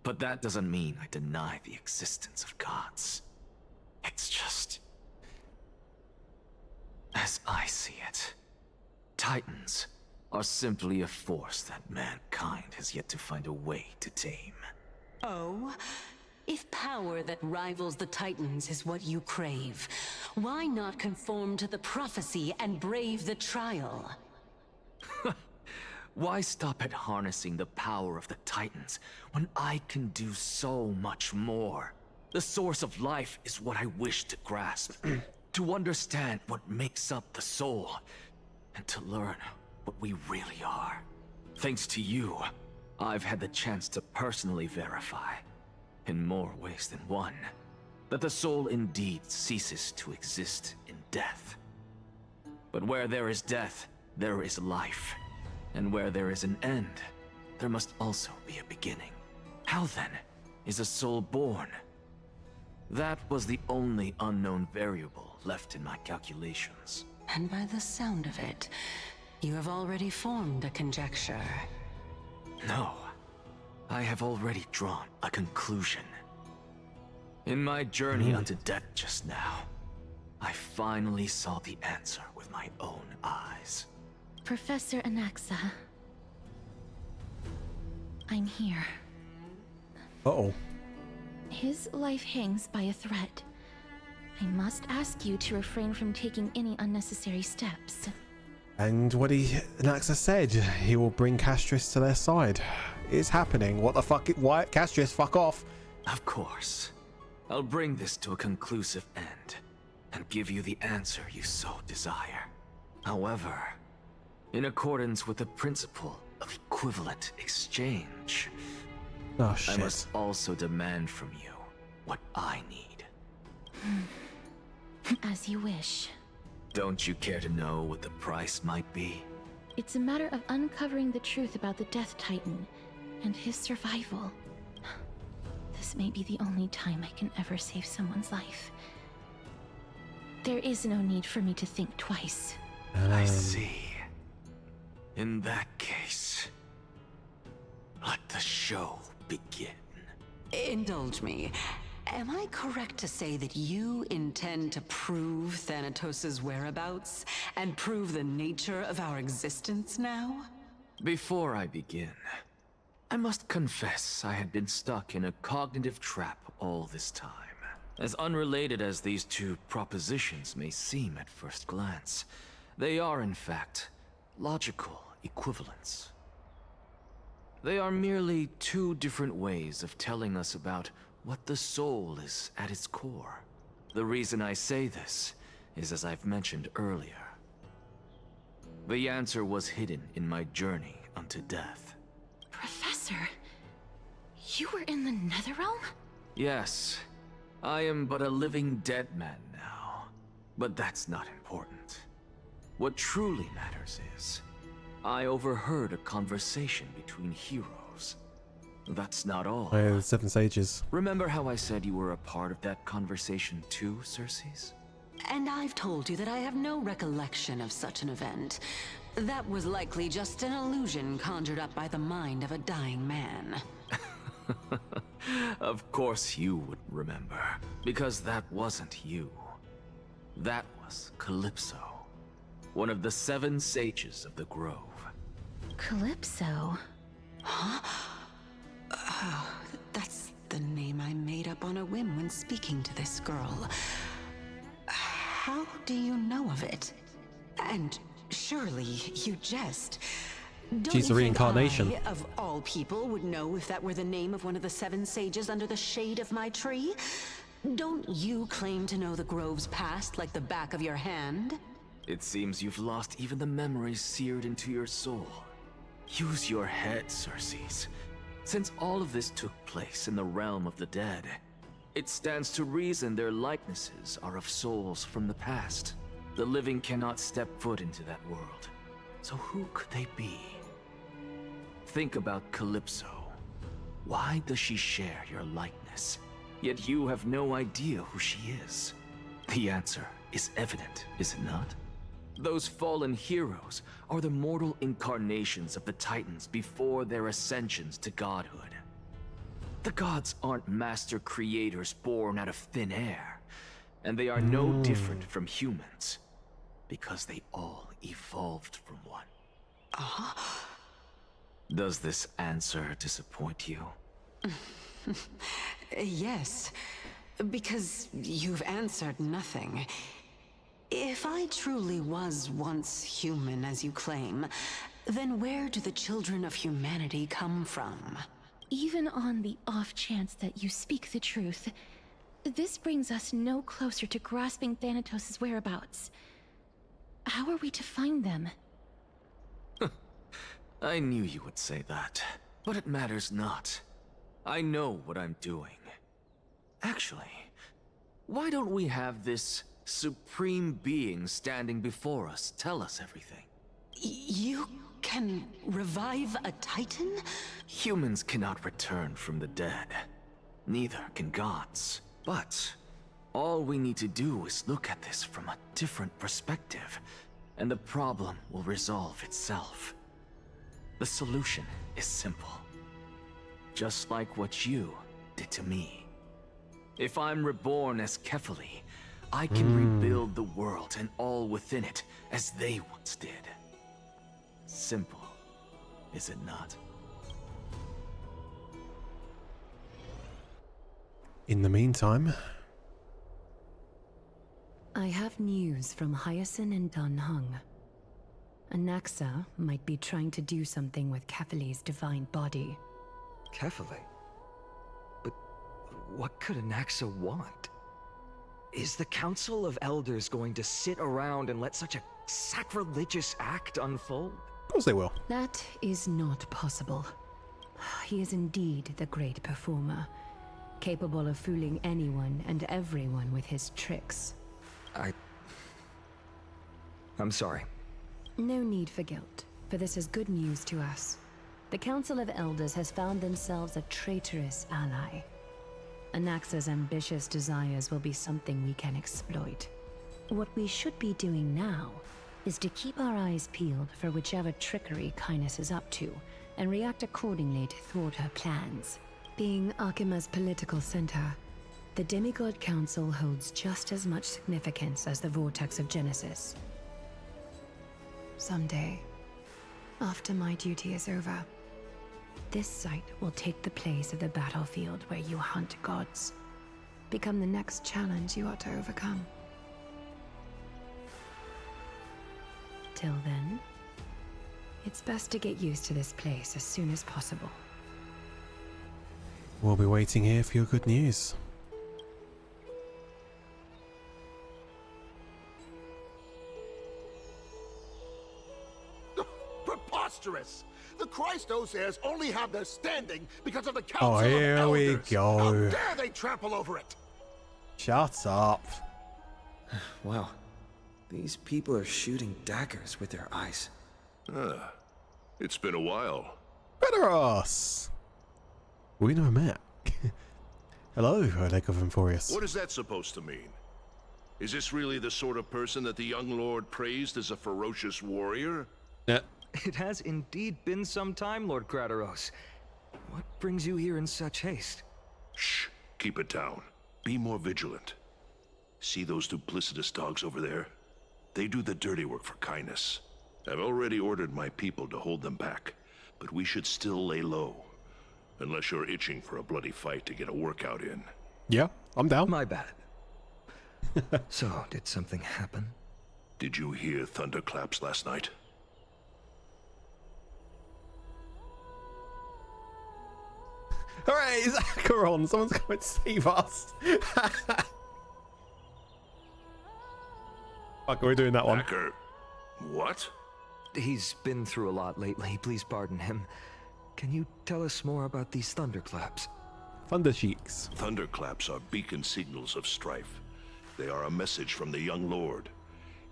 But that doesn't mean I deny the existence of gods. It's just... as I see it, Titans are simply a force that mankind has yet to find a way to tame. Oh? If power that rivals the Titans is what you crave, why not conform to the prophecy and brave the trial? Why stop at harnessing the power of the Titans when I can do so much more? The source of life is what I wish to grasp. To understand what makes up the soul, and to learn what we really are. Thanks to you, I've had the chance to personally verify, in more ways than one, that the soul indeed ceases to exist in death. But where there is death, there is life. And where there is an end, there must also be a beginning. How then is a soul born? That was the only unknown variable left in my calculations. And by the sound of it, you have already formed a conjecture. No, I have already drawn a conclusion. In my journey unto death just now, I finally saw the answer with my own eyes. Professor Anaxa, I'm here. Uh-oh. His life hangs by a thread. I must ask you to refrain from taking any unnecessary steps. And what Anaxa said, he will bring Castorice to their side. It's happening. What the fuck? Why? Castorice, fuck off. Of course. I'll bring this to a conclusive end, and give you the answer you so desire. However, in accordance with the principle of equivalent exchange, Oh shit. I must also demand from you what I need. As you wish. Don't you care to know what the price might be? It's a matter of uncovering the truth about the Death Titan and his survival. This may be the only time I can ever save someone's life. There is no need for me to think twice. I see. In that case, let the show begin. Indulge me. Am I correct to say that you intend to prove Thanatos' whereabouts and prove the nature of our existence now? Before I begin, I must confess I had been stuck in a cognitive trap all this time. As unrelated as these two propositions may seem at first glance, they are in fact logical equivalents. They are merely two different ways of telling us about what the soul is at its core. The reason I say this is, as I've mentioned earlier, the answer was hidden in my journey unto death. Professor, you were in the Netherrealm? Yes, I am but a living dead man now, but that's not important. What truly matters is, I overheard a conversation between heroes. That's not all. Oh, the Seven Sages. Remember how I said you were a part of that conversation too, Circes? And I've told you that I have no recollection of such an event. That was likely just an illusion conjured up by the mind of a dying man. Of course you would remember, because that wasn't you. That was Calypso, one of the 7 sages of the Grove. Calypso? Oh, that's the name I made up on a whim when speaking to this girl. How do you know of it? And surely you jest. Don't She's the you think reincarnation. I, of all people, would know if that were the name of one of the 7 sages under the shade of my tree? Don't you claim to know the Grove's past like the back of your hand? It seems you've lost even the memories seared into your soul. Use your head, Circes. Since all of this took place in the realm of the dead, It stands to reason their likenesses are of souls from the past. The living cannot step foot into that world. So who could they be? Think about Calypso. Why does she share your likeness? Yet you have no idea who she is. The answer is evident, is it not? Those fallen heroes are the mortal incarnations of the Titans before their ascensions to godhood. The gods aren't master creators born out of thin air, and they are no different from humans, because they all evolved from one. Does this answer disappoint you? Yes, because you've answered nothing. If I truly was once human, as you claim, then where do the children of humanity come from? Even on the off chance that you speak the truth, this brings us no closer to grasping Thanatos' whereabouts. How are we to find them? I knew you would say that, but it matters not. I know what I'm doing. Actually, why don't we have this supreme being standing before us tell us everything? You can revive a Titan? Humans cannot return from the dead. Neither can gods. But all we need to do is look at this from a different perspective, and the problem will resolve itself. The solution is simple. Just like what you did to me. If I'm reborn as Kefali, I can rebuild the world and all within it as they once did. Simple, is it not? In the meantime... I have news from Hyacinth and Dunhung. Anaxa might be trying to do something with Kefali's divine body. Kefali? But what could Anaxa want? Is the Council of Elders going to sit around and let such a sacrilegious act unfold? Of course they will. That is not possible. He is indeed the great performer, capable of fooling anyone and everyone with his tricks. I'm sorry. No need for guilt, for this is good news to us. The Council of Elders has found themselves a traitorous ally. Anaxa's ambitious desires will be something we can exploit. What we should be doing now is to keep our eyes peeled for whichever trickery Kindness is up to, and react accordingly to thwart her plans. Being Akima's political center, the Demigod Council holds just as much significance as the Vortex of Genesis. Someday, after my duty is over, this site will take the place of the battlefield where you hunt gods. Become the next challenge you ought to overcome. Till then, it's best to get used to this place as soon as possible. We'll be waiting here for your good news. Preposterous! The Christos heirs only have their standing because of the Council Oh, of here we Elders. go. How dare they trample over it? Shut up. Wow. These people are shooting daggers with their eyes. It's been a while. Benaros! We never met. Hello, Oleg of Emphorius. What is that supposed to mean? Is this really the sort of person that the young lord praised as a ferocious warrior? Yeah. It has indeed been some time, Lord Grataros. What brings you here in such haste? Shh, keep it down. Be more vigilant. See those duplicitous dogs over there? They do the dirty work for Kindness. I've already ordered my people to hold them back, but we should still lay low. Unless you're itching for a bloody fight to get a workout in. Yeah, I'm down. My bad. So, did something happen? Did you hear thunderclaps last night? Hooray, it's Acheron! Someone's coming to save us! Fuck, we're doing that one. Acker. What? He's been through a lot lately, please pardon him. Can you tell us more about these thunderclaps? Thunder Cheeks. Thunderclaps are beacon signals of strife. They are a message from the young lord.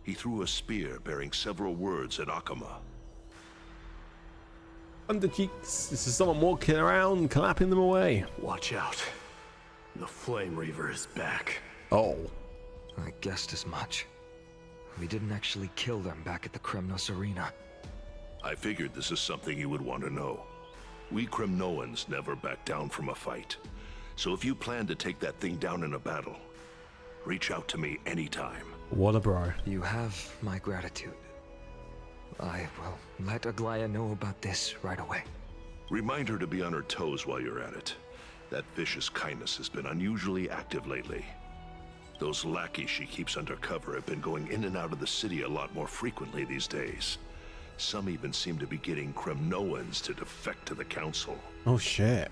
He threw a spear bearing several words at Akama. Thunder Cheeks. This is someone walking around, clapping them away. Watch out. The Flame Reaver is back. Oh. I guessed as much. We didn't actually kill them back at the Kremnos Arena. I figured this is something you would want to know. We Kremnoans never back down from a fight. So if you plan to take that thing down in a battle, reach out to me anytime. What a bro. You have my gratitude. I will let Aglaya know about this right away. Remind her to be on her toes while you're at it. That vicious kindness has been unusually active lately. Those lackeys she keeps under cover have been going in and out of the city a lot more frequently these days. Some even seem to be getting Kremnoans to defect to the council. Oh shit.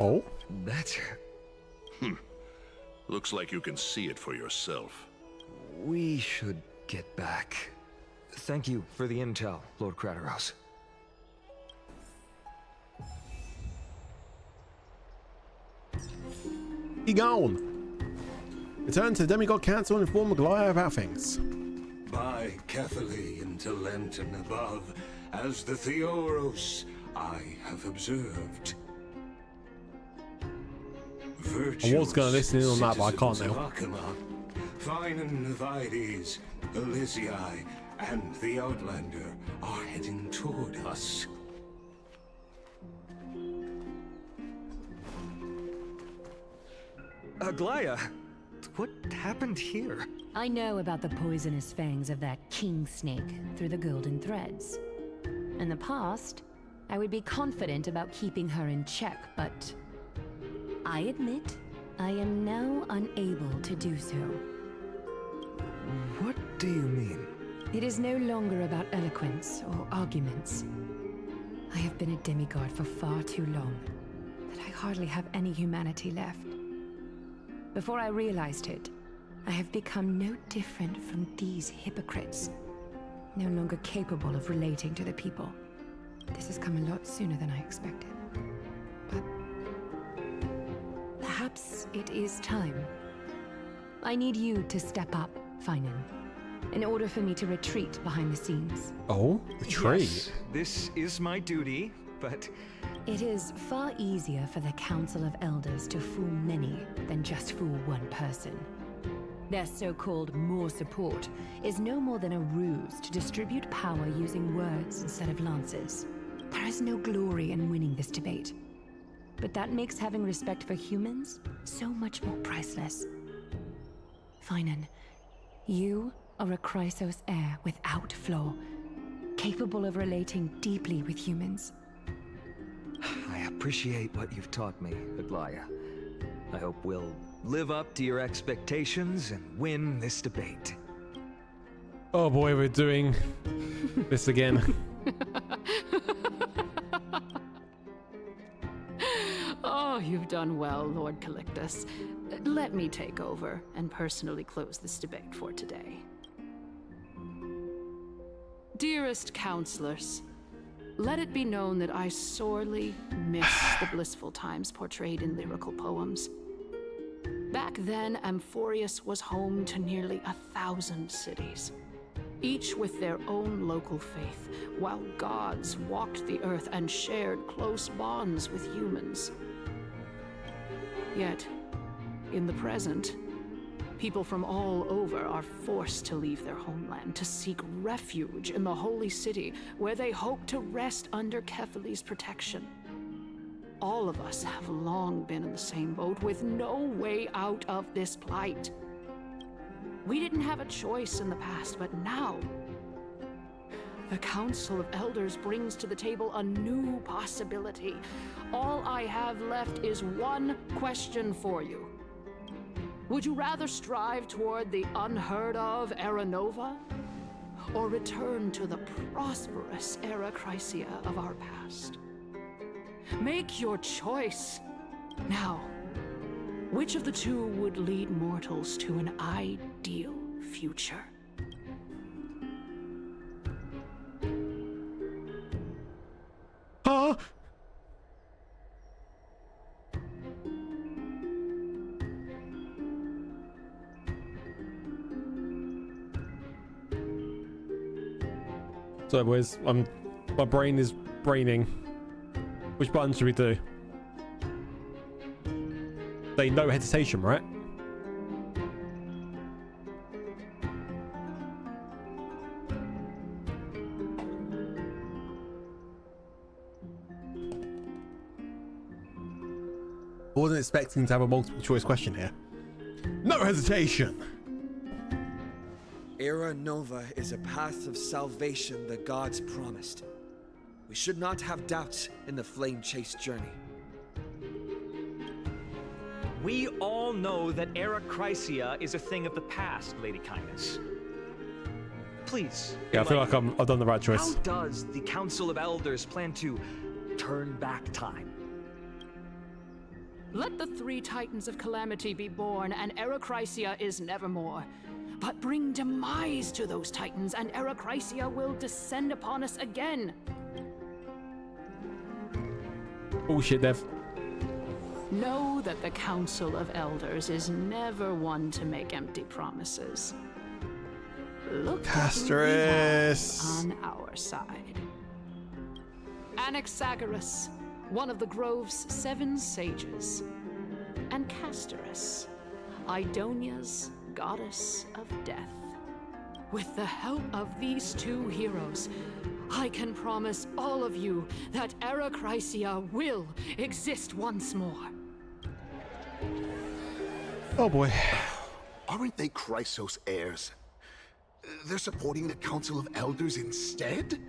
Oh? That's... Looks like you can see it for yourself. We should get back. Thank you for the intel, Lord Krateros. He gone. Return to the Demigod Council and inform Aglaya about things. By Catholi into Lenten above, as the Theoros I have observed. I was going to listen in on that, but I can't now. Akama, Finan Vides, Elysiae, and the Outlander are heading toward us. Aglaya, what happened here? I know about the poisonous fangs of that king snake through the golden threads. In the past, I would be confident about keeping her in check, but I admit I am now unable to do so. What do you mean? It is no longer about eloquence or arguments. I have been a demigod for far too long that I hardly have any humanity left. Before I realized it, I have become no different from these hypocrites, no longer capable of relating to the people. This has come a lot sooner than I expected. But perhaps it is time. I need you to step up, Finan, in order for me to retreat behind the scenes. Oh, retreat? Yes, this is my duty, but... It is far easier for the Council of Elders to fool many than just fool one person. Their so-called more support is no more than a ruse to distribute power using words instead of lances. There is no glory in winning this debate. But that makes having respect for humans so much more priceless. Finan, you are a Chrysos heir without flaw, capable of relating deeply with humans. I appreciate what you've taught me, Aglaya. I hope we'll live up to your expectations and win this debate. Oh boy, we're doing this again. Oh, you've done well, Lord Calictus. Let me take over and personally close this debate for today. Dearest counselors, let it be known that I sorely miss the blissful times portrayed in lyrical poems. Back then, Amphorius was home to nearly 1,000 cities, each with their own local faith, while gods walked the earth and shared close bonds with humans. Yet, in the present, people from all over are forced to leave their homeland to seek refuge in the holy city, where they hope to rest under Kefali's protection. All of us have long been in the same boat, with no way out of this plight. We didn't have a choice in the past, but now, the Council of Elders brings to the table a new possibility. All I have left is one question for you. Would you rather strive toward the unheard of Era Nova, or return to the prosperous Era Chrysia of our past? Make your choice. Now, which of the two would lead mortals to an ideal future? So boys, my brain is braining. Which button should we do? Say no hesitation, right? I wasn't expecting to have a multiple choice question here. No hesitation! Era Nova is a path of salvation the gods promised. We should not have doubts in the flame chase journey. We all know that Era Chrysia is a thing of the past, Lady Kindness. Please. Yeah, I feel like I've done the right choice. How does the Council of Elders plan to turn back time? Let the three Titans of Calamity be born, and Era Chrysia is nevermore. But bring demise to those Titans, and Era Chrysia will descend upon us again. Bullshit, Dev. Know that the Council of Elders is never one to make empty promises. Look Castorice on our side. Anaxagoras, one of the Grove's 7 sages, and Castorice, Idonia's goddess of death. With the help of these 2 heroes, I can promise all of you that Era Chrysia will exist once more. Oh boy. Aren't they Chrysos heirs? They're supporting the Council of Elders instead?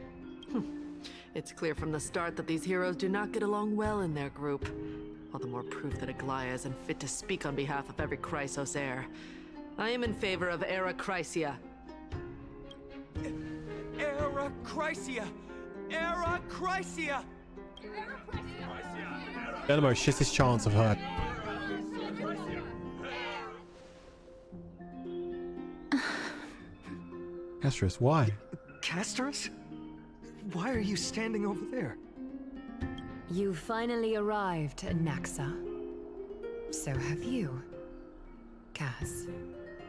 It's clear from the start that these heroes do not get along well in their group. All the more proof that Aglaya is unfit to speak on behalf of every Chrysos heir. I am in favor of Era Chrysia. Era Chrysia! Era Chrysia! They're the most shittest chance I've heard. Castorice, why? Castorice? Why are you standing over there? You finally arrived, Naxa. So have you, Cass.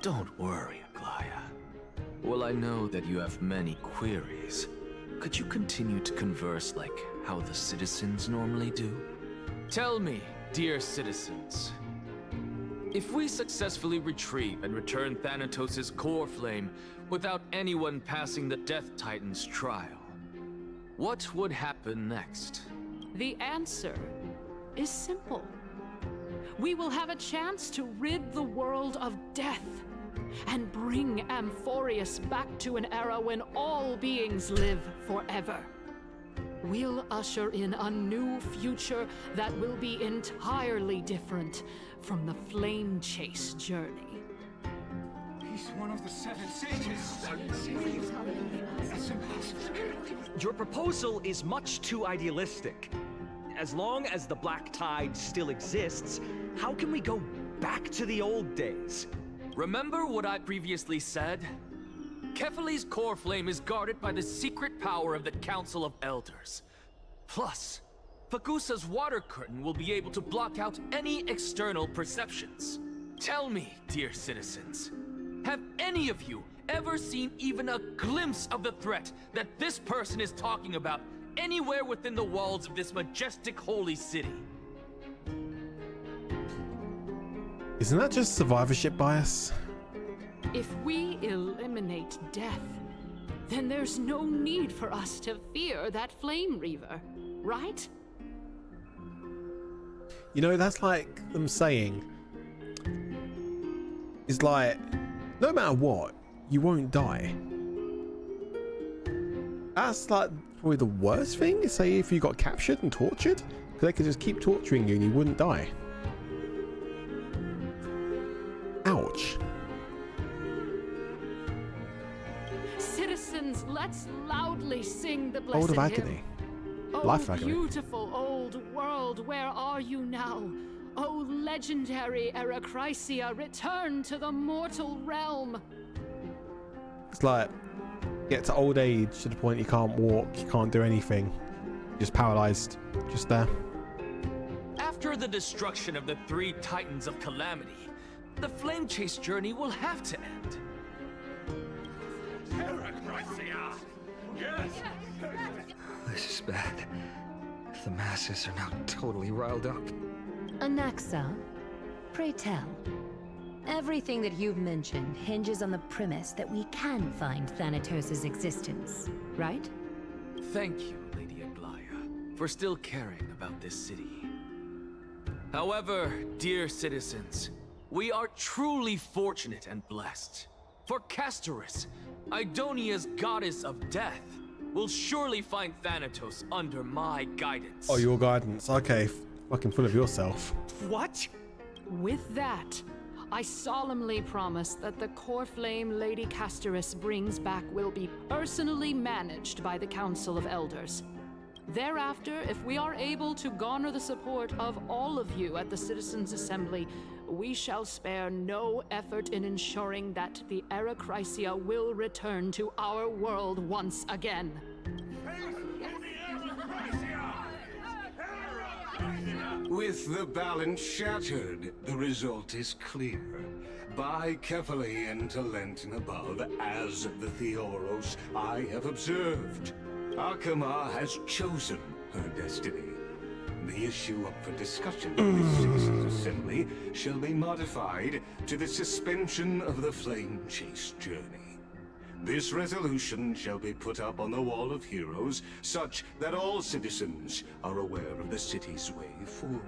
Don't worry, Aglaya. Well, I know that you have many queries. Could you continue to converse like how the citizens normally do? Tell me, dear citizens, if we successfully retrieve and return Thanatos' core flame without anyone passing the Death Titan's trial, what would happen next? The answer is simple. We will have a chance to rid the world of death and bring Amphorius back to an era when all beings live forever. We'll usher in a new future that will be entirely different from the flame chase journey. He's one of the 7 sages. That's impossible. Your proposal is much too idealistic. As long as the Black Tide still exists, how can we go back to the old days? Remember what I previously said? Kefali's core flame is guarded by the secret power of the Council of Elders. Plus, Fagusa's water curtain will be able to block out any external perceptions. Tell me, dear citizens, have any of you ever seen even a glimpse of the threat that this person is talking about anywhere within the walls of this majestic holy city? Isn't that just survivorship bias? If we eliminate death, then there's no need for us to fear that Flame Reaver, right? You know, that's like them saying, it's like, no matter what, you won't die. That's like probably the worst thing. Say if you got captured and tortured, because they could just keep torturing you and you wouldn't die. Ouch. Citizens, let's loudly sing the blessed Old of hymn. agony. Oh, Life of agony. beautiful old world, where are you now? Oh, legendary Era Chrysia, return to the mortal realm. It's like, get to old age to the point you can't walk, you can't do anything. You're just paralyzed, just there. After the destruction of the 3 Titans of Calamity, the flame chase journey will have to end. Era Chrysia! This is bad. The masses are now totally riled up. Anaxa, pray tell. Everything that you've mentioned hinges on the premise that we can find Thanatos' existence, right? Thank you, Lady Aglaya, for still caring about this city. However, dear citizens, we are truly fortunate and blessed. For Castorice, Idonia's goddess of death, will surely find Thanatos under my guidance. Oh, your guidance. Okay, fucking full of yourself. What? With that, I solemnly promise that the core flame Lady Castorice brings back will be personally managed by the Council of Elders. Thereafter, if we are able to garner the support of all of you at the Citizens' Assembly, we shall spare no effort in ensuring that the Era Chrysia will return to our world once again. With the balance shattered, the result is clear. By carefully and to Lenten above, as the Theoros I have observed, Akama has chosen her destiny. The issue up for discussion at the Citizens' Assembly shall be modified to the suspension of the Flame Chase journey. This resolution shall be put up on the Wall of Heroes, such that all citizens are aware of the city's way forward.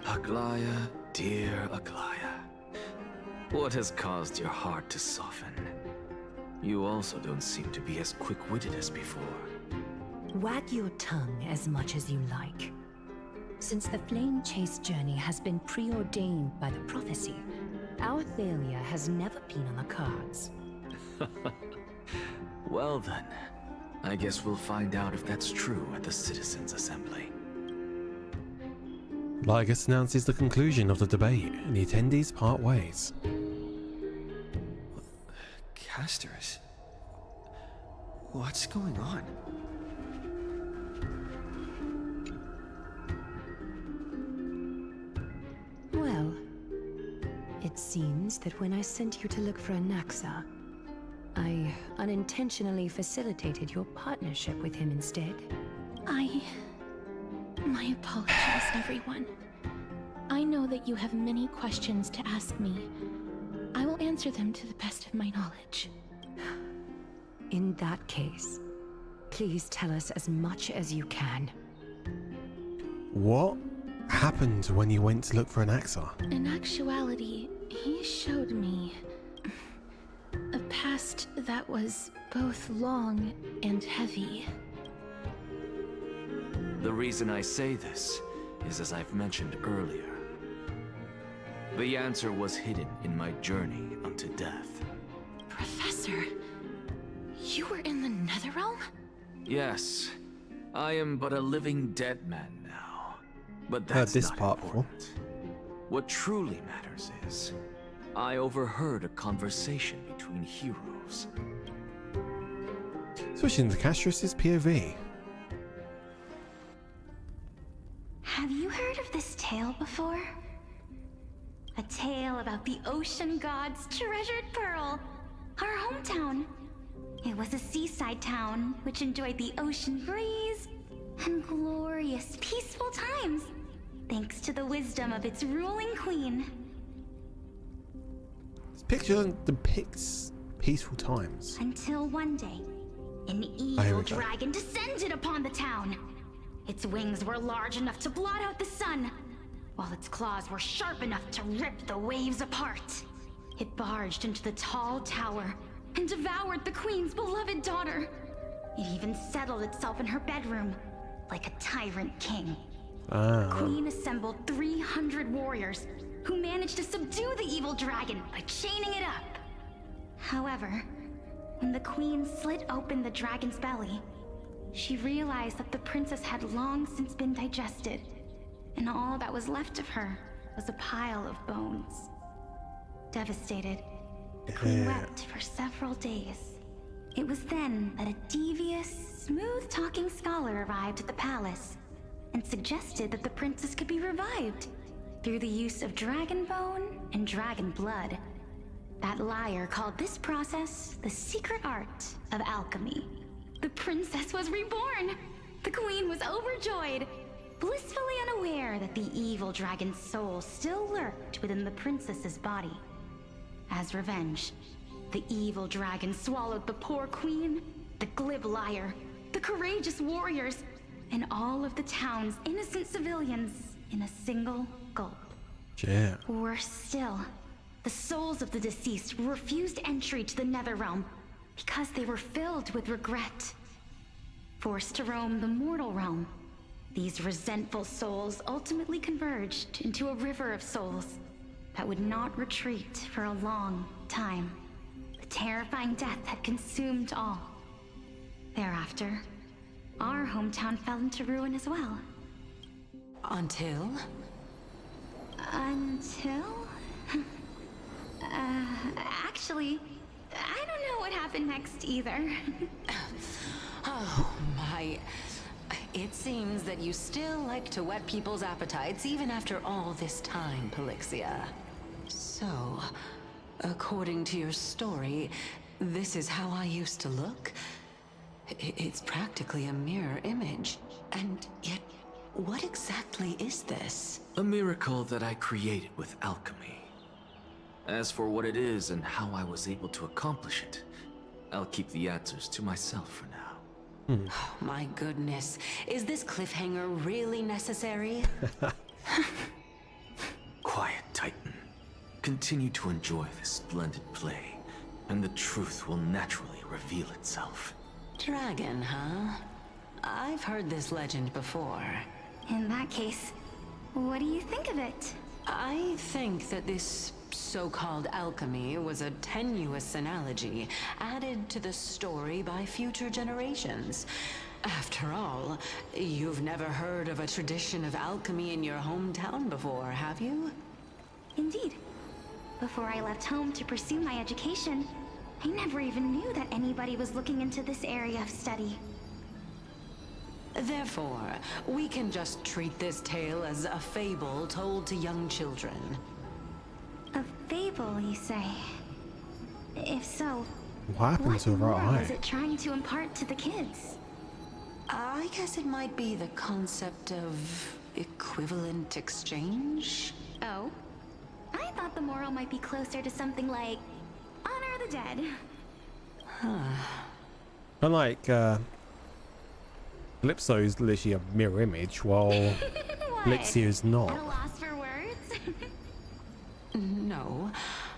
Aglaya, dear Aglaya, what has caused your heart to soften? You also don't seem to be as quick-witted as before. Wag your tongue as much as you like. Since the Flame Chase journey has been preordained by the prophecy, our failure has never been on the cards. Well then, I guess we'll find out if that's true at the Citizens' Assembly. Lygus announces the conclusion of the debate, and the attendees part ways. Castorice? What's going on? Well, it seems that when I sent you to look for Anaxa, I unintentionally facilitated your partnership with him instead. My apologies, everyone. I know that you have many questions to ask me. I will answer them to the best of my knowledge. In that case, please tell us as much as you can. What happened when you went to look for Anaxa? In actuality, he showed me a past that was both long and heavy. The reason I say this is as I've mentioned earlier. The answer was hidden in my journey unto death. Professor, you were in the Netherrealm? Yes, I am but a living dead man now. But Heard that's this not part before. important. What truly matters is, I overheard a conversation between heroes. Switching to Castorice's POV. Have you heard of this tale before? A tale about the ocean god's treasured pearl, our hometown. It was a seaside town which enjoyed the ocean breeze and glorious, peaceful times, thanks to the wisdom of its ruling queen. This picture depicts peaceful times. Until one day, an evil dragon descended upon the town. Its wings were large enough to blot out the sun, while its claws were sharp enough to rip the waves apart. It barged into the tall tower and devoured the queen's beloved daughter. It even settled itself in her bedroom, like a tyrant king. The queen assembled 300 warriors who managed to subdue the evil dragon by chaining it up. However, when the queen slit open the dragon's belly, she realized that the princess had long since been digested, and all that was left of her was a pile of bones. Devastated, the queen wept for several days. It was then that a devious, smooth-talking scholar arrived at the palace and suggested that the princess could be revived through the use of dragon bone and dragon blood. That liar called this process the secret art of alchemy. The princess was reborn! The queen was overjoyed, blissfully unaware that the evil dragon's soul still lurked within the princess's body. As revenge, the evil dragon swallowed the poor queen, the glib liar, the courageous warriors, and all of the town's innocent civilians in a single gulp. Yeah. Worse still, the souls of the deceased refused entry to the Netherrealm because they were filled with regret. Forced to roam the mortal realm, these resentful souls ultimately converged into a river of souls that would not retreat for a long time. The terrifying death had consumed all. Thereafter, our hometown fell into ruin as well. Until? Actually, I don't know what happened next either. Oh my... It seems that you still like to whet people's appetites even after all this time, Pelixia. So, according to your story, this is how I used to look? It's practically a mirror image. And yet, what exactly is this? A miracle that I created with alchemy. As for what it is and how I was able to accomplish it, I'll keep the answers to myself for now. Oh, my goodness. Is this cliffhanger really necessary? Quiet, Titan. Continue to enjoy this splendid play, and the truth will naturally reveal itself. Dragon, huh? I've heard this legend before. In that case, what do you think of it? I think that this so-called alchemy was a tenuous analogy added to the story by future generations. After all, you've never heard of a tradition of alchemy in your hometown before, have you? Indeed. Before I left home to pursue my education, I never even knew that anybody was looking into this area of study. Therefore, we can just treat this tale as a fable told to young children. A fable, you say? If so, what happened to her moral eye? is it trying to impart to the kids? I guess it might be the concept of equivalent exchange? Oh? I thought the moral might be closer to something like honor the dead. Unlike Calypso's literally a mirror image, while Elixia's not. At a loss for words? No,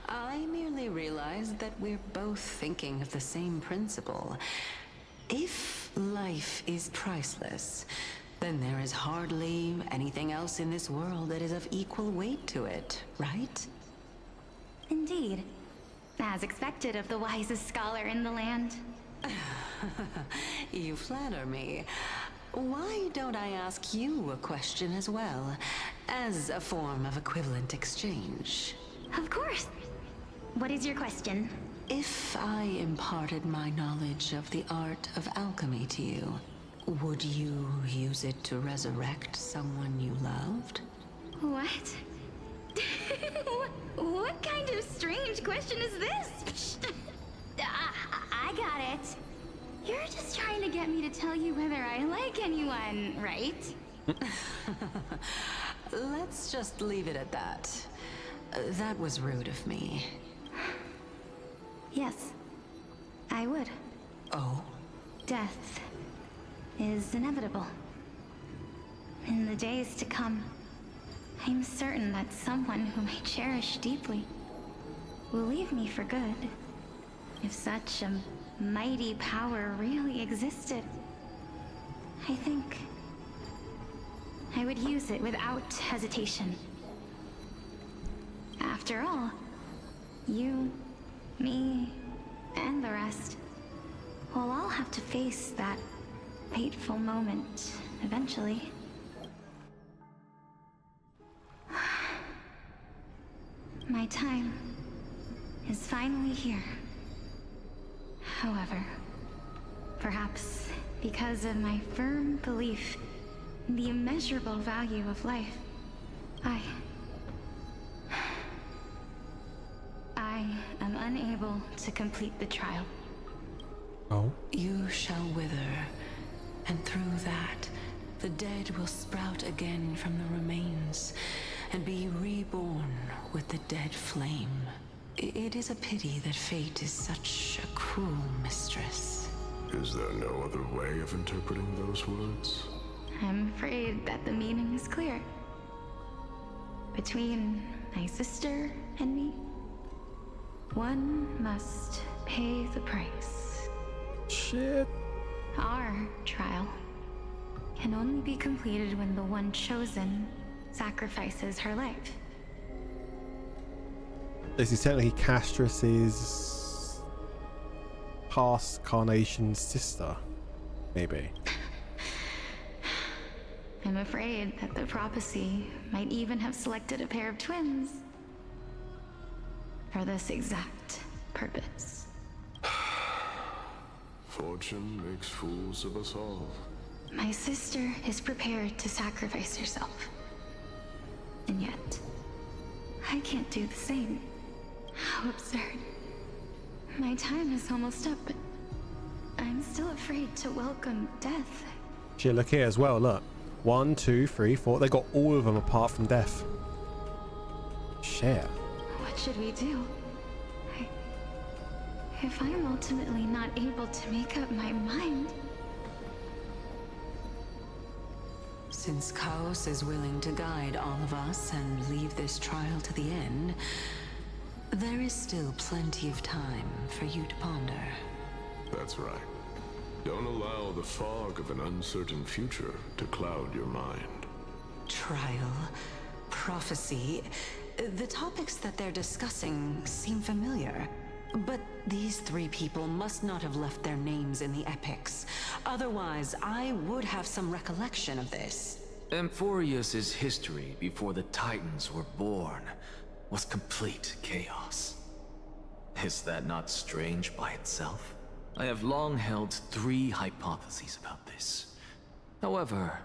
I merely realized that we're both thinking of the same principle. If life is priceless, then there is hardly anything else in this world that is of equal weight to it, right? Indeed. As expected of the wisest scholar in the land. You flatter me. Why don't I ask you a question as well, as a form of equivalent exchange? Of course. What is your question? If I imparted my knowledge of the art of alchemy to you, would you use it to resurrect someone you loved? What? What kind of strange question is this? I got it. You're just trying to get me to tell you whether I like anyone, right? Let's just leave it at that. That was rude of me. Yes, I would. Oh? Death is inevitable. In the days to come, I'm certain that someone whom I cherish deeply will leave me for good. If such a mighty power really existed, I think I would use it without hesitation. After all, you, me, and the rest will all have to face that fateful moment eventually. My time is finally here. However, perhaps because of my firm belief in the immeasurable value of life, I am unable to complete the trial. Oh? You shall wither, and through that, the dead will sprout again from the remains, and be reborn with the dead flame. It is a pity that fate is such a cruel mistress. Is there no other way of interpreting those words? I'm afraid that the meaning is clear. Between my sister and me, one must pay the price. Shit. Our trial can only be completed when the one chosen sacrifices her life. This is technically Castorice's past carnation's sister, maybe. I'm afraid that the prophecy might even have selected a pair of twins for this exact purpose. Fortune makes fools of us all. My sister is prepared to sacrifice herself. And yet, I can't do the same. How absurd. My time is almost up, but I'm still afraid to welcome death. Shit, look here as well, look. 1, 2, 3, 4. They got all of them apart from death. Shit. What should we do? If I'm ultimately not able to make up my mind... Since Chaos is willing to guide all of us and leave this trial to the end, there is still plenty of time for you to ponder. That's right. Don't allow the fog of an uncertain future to cloud your mind. Trial, prophecy, the topics that they're discussing seem familiar. But these three people must not have left their names in the epics. Otherwise, I would have some recollection of this. Amphorius's history before the Titans were born was complete chaos. Is that not strange by itself? I have long held 3 hypotheses about this. However,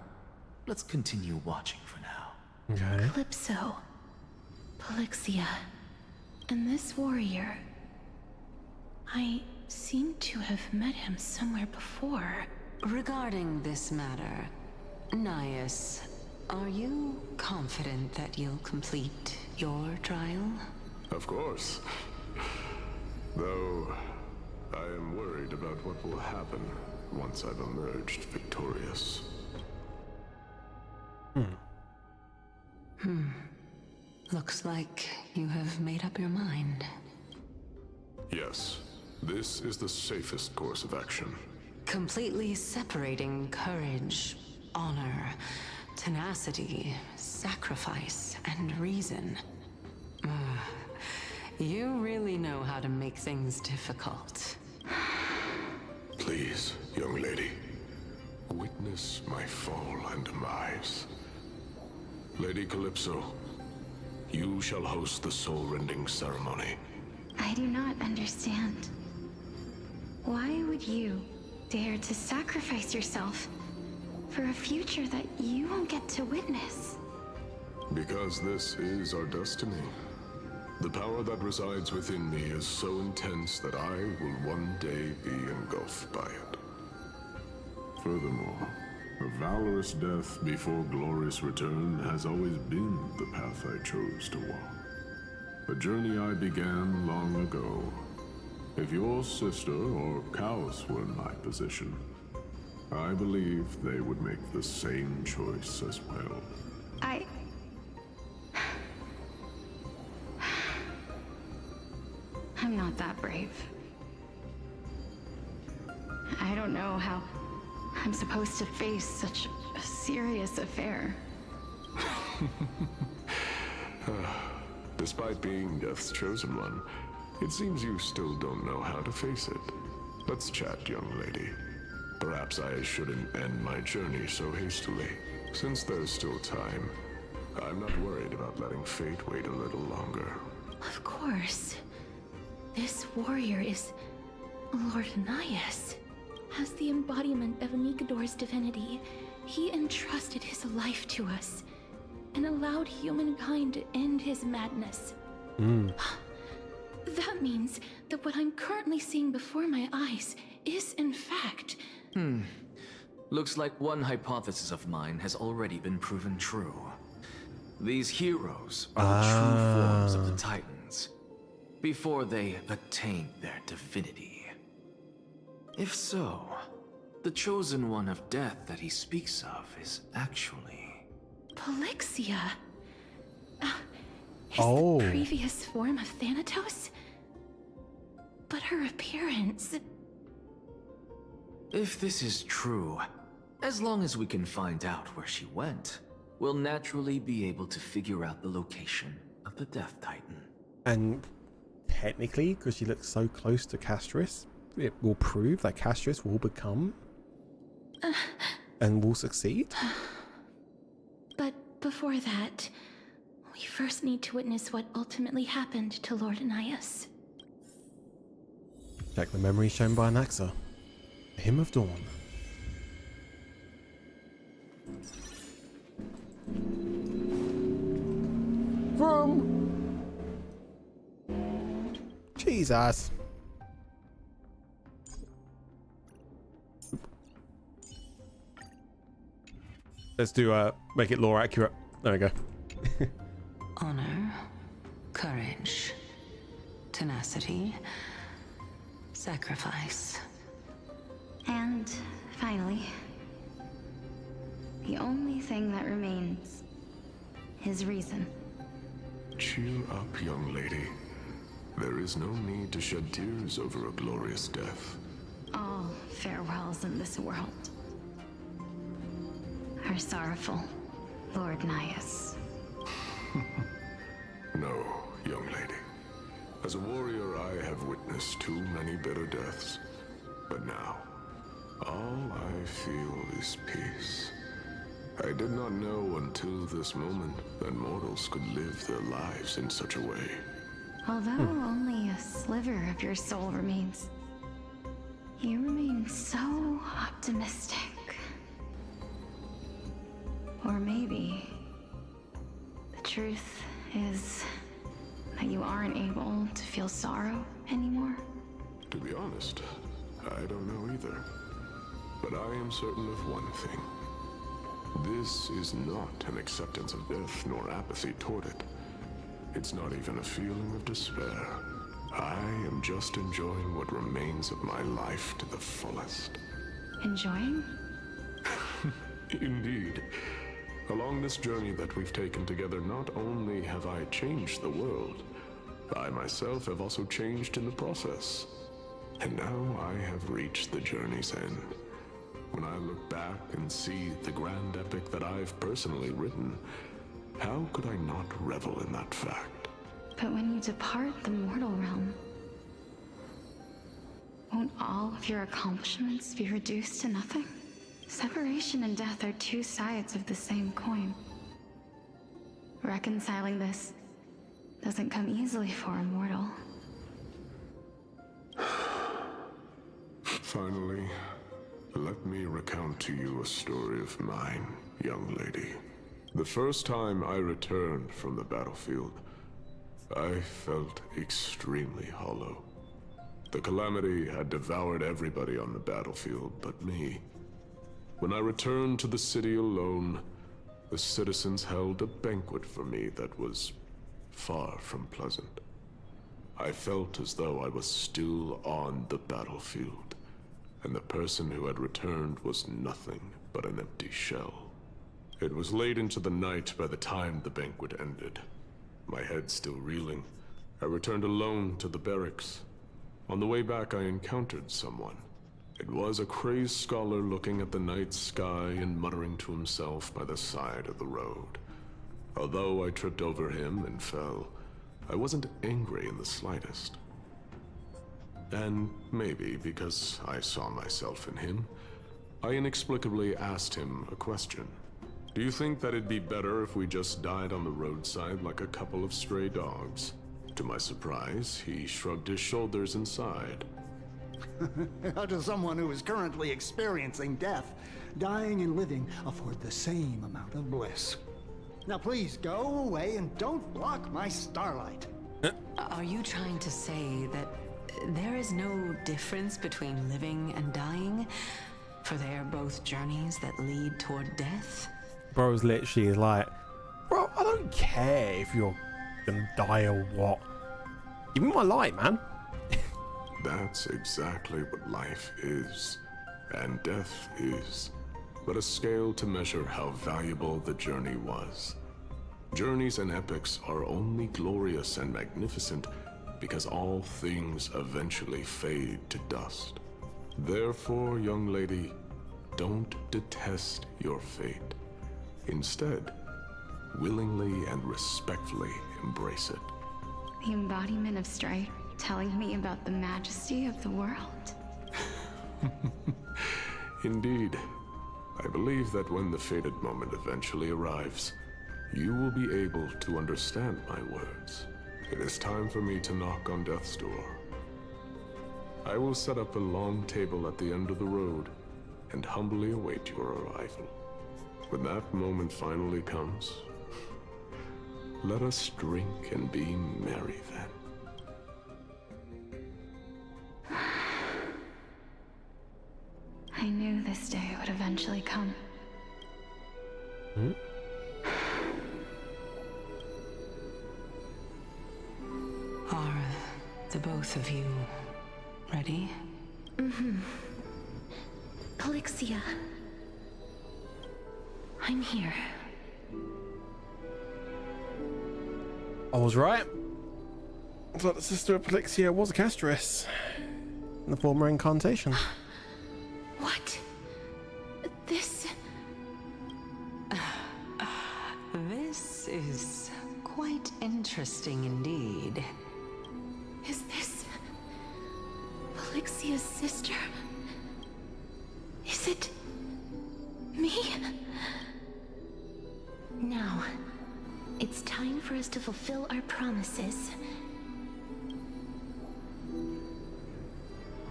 let's continue watching for now. Okay. Calypso, Polixia, and this warrior... I seem to have met him somewhere before. Regarding this matter, Nias, are you confident that you'll complete your trial? Of course. Though, I am worried about what will happen once I've emerged victorious. Looks like you have made up your mind. Yes. This is the safest course of action. Completely separating courage, honor, tenacity, sacrifice, and reason. You really know how to make things difficult. Please, young lady, witness my fall and demise. Lady Calypso, you shall host the soul-rending ceremony. I do not understand. Why would you dare to sacrifice yourself for a future that you won't get to witness? Because this is our destiny. The power that resides within me is so intense that I will one day be engulfed by it. Furthermore, a valorous death before glorious return has always been the path I chose to walk. A journey I began long ago. If your sister or Chaos were in my position, I believe they would make the same choice as well. I'm not that brave. I don't know how I'm supposed to face such a serious affair. Despite being Death's chosen one, it seems you still don't know how to face it. Let's chat, young lady. Perhaps I shouldn't end my journey so hastily. Since there's still time, I'm not worried about letting fate wait a little longer. Of course. This warrior is Lord Nias. As the embodiment of Nikador's divinity, he entrusted his life to us and allowed humankind to end his madness. That means that what I'm currently seeing before my eyes is, in fact... Looks like one hypothesis of mine has already been proven true. These heroes are the true forms of the Titans, before they attained their divinity. If so, the chosen one of death that he speaks of is actually... Polixia? Is the previous form of Thanatos? But her appearance... If this is true, as long as we can find out where she went, we'll naturally be able to figure out the location of the Death Titan. And technically, because she looks so close to Castorice, it will prove that Castorice will become and will succeed. But before that, we first need to witness what ultimately happened to Lord Anaias. Check the memory shown by Anaxa. The Hymn of Dawn. From Jesus. Let's do make it lore accurate. There we go. Honor, courage, tenacity, sacrifice. And finally, the only thing that remains is reason. Cheer up, young lady. There is no need to shed tears over a glorious death. All farewells in this world are sorrowful, Lord Anaias. No, young lady. As a warrior, I have witnessed too many bitter deaths. But now, all I feel is peace. I did not know until this moment that mortals could live their lives in such a way. Although only a sliver of your soul remains, you remain so optimistic. Or maybe the truth is that you aren't able to feel sorrow anymore. To be honest, I don't know either. But I am certain of one thing. This is not an acceptance of death nor apathy toward it. It's not even a feeling of despair. I am just enjoying what remains of my life to the fullest. Enjoying? Indeed. Along this journey that we've taken together, not only have I changed the world, I myself have also changed in the process. And now I have reached the journey's end. When I look back and see the grand epic that I've personally written, how could I not revel in that fact? But when you depart the mortal realm, won't all of your accomplishments be reduced to nothing? Separation and death are two sides of the same coin. Reconciling this doesn't come easily for a mortal. Finally, let me recount to you a story of mine, young lady. The first time I returned from the battlefield, I felt extremely hollow. The calamity had devoured everybody on the battlefield but me. When I returned to the city alone, the citizens held a banquet for me that was far from pleasant. I felt as though I was still on the battlefield, and the person who had returned was nothing but an empty shell. It was late into the night by the time the banquet ended. My head still reeling, I returned alone to the barracks. On the way back, I encountered someone. It was a crazed scholar looking at the night sky and muttering to himself by the side of the road. Although I tripped over him and fell, I wasn't angry in the slightest. And maybe because I saw myself in him, I inexplicably asked him a question. Do you think that it'd be better if we just died on the roadside like a couple of stray dogs? To my surprise, he shrugged his shoulders and sighed. How does someone who is currently experiencing death, dying and living, afford the same amount of bliss? Now please go away and don't block my starlight. Are you trying to say that there is no difference between living and dying? For they are both journeys that lead toward death? Bro's literally like, bro, I don't care if you're gonna die or what. Give me my light, man. That's exactly what life is, and death is, but a scale to measure how valuable the journey was. Journeys and epics are only glorious and magnificent because all things eventually fade to dust. Therefore, young lady, don't detest your fate. Instead, willingly and respectfully embrace it. The embodiment of strife telling me about the majesty of the world. Indeed. I believe that when the fated moment eventually arrives, you will be able to understand my words. It is time for me to knock on death's door. I will set up a long table at the end of the road and humbly await your arrival. When that moment finally comes, let us drink and be merry then. I knew this day would eventually come. Are the both of you ready? Mm-hmm. Polixia. I'm here. I was right. I thought the sister of Polixia was a Castorice in the former incantation. What? This... This is quite interesting indeed. Is this... Polixia's sister? Is it... me? Now, it's time for us to fulfill our promises.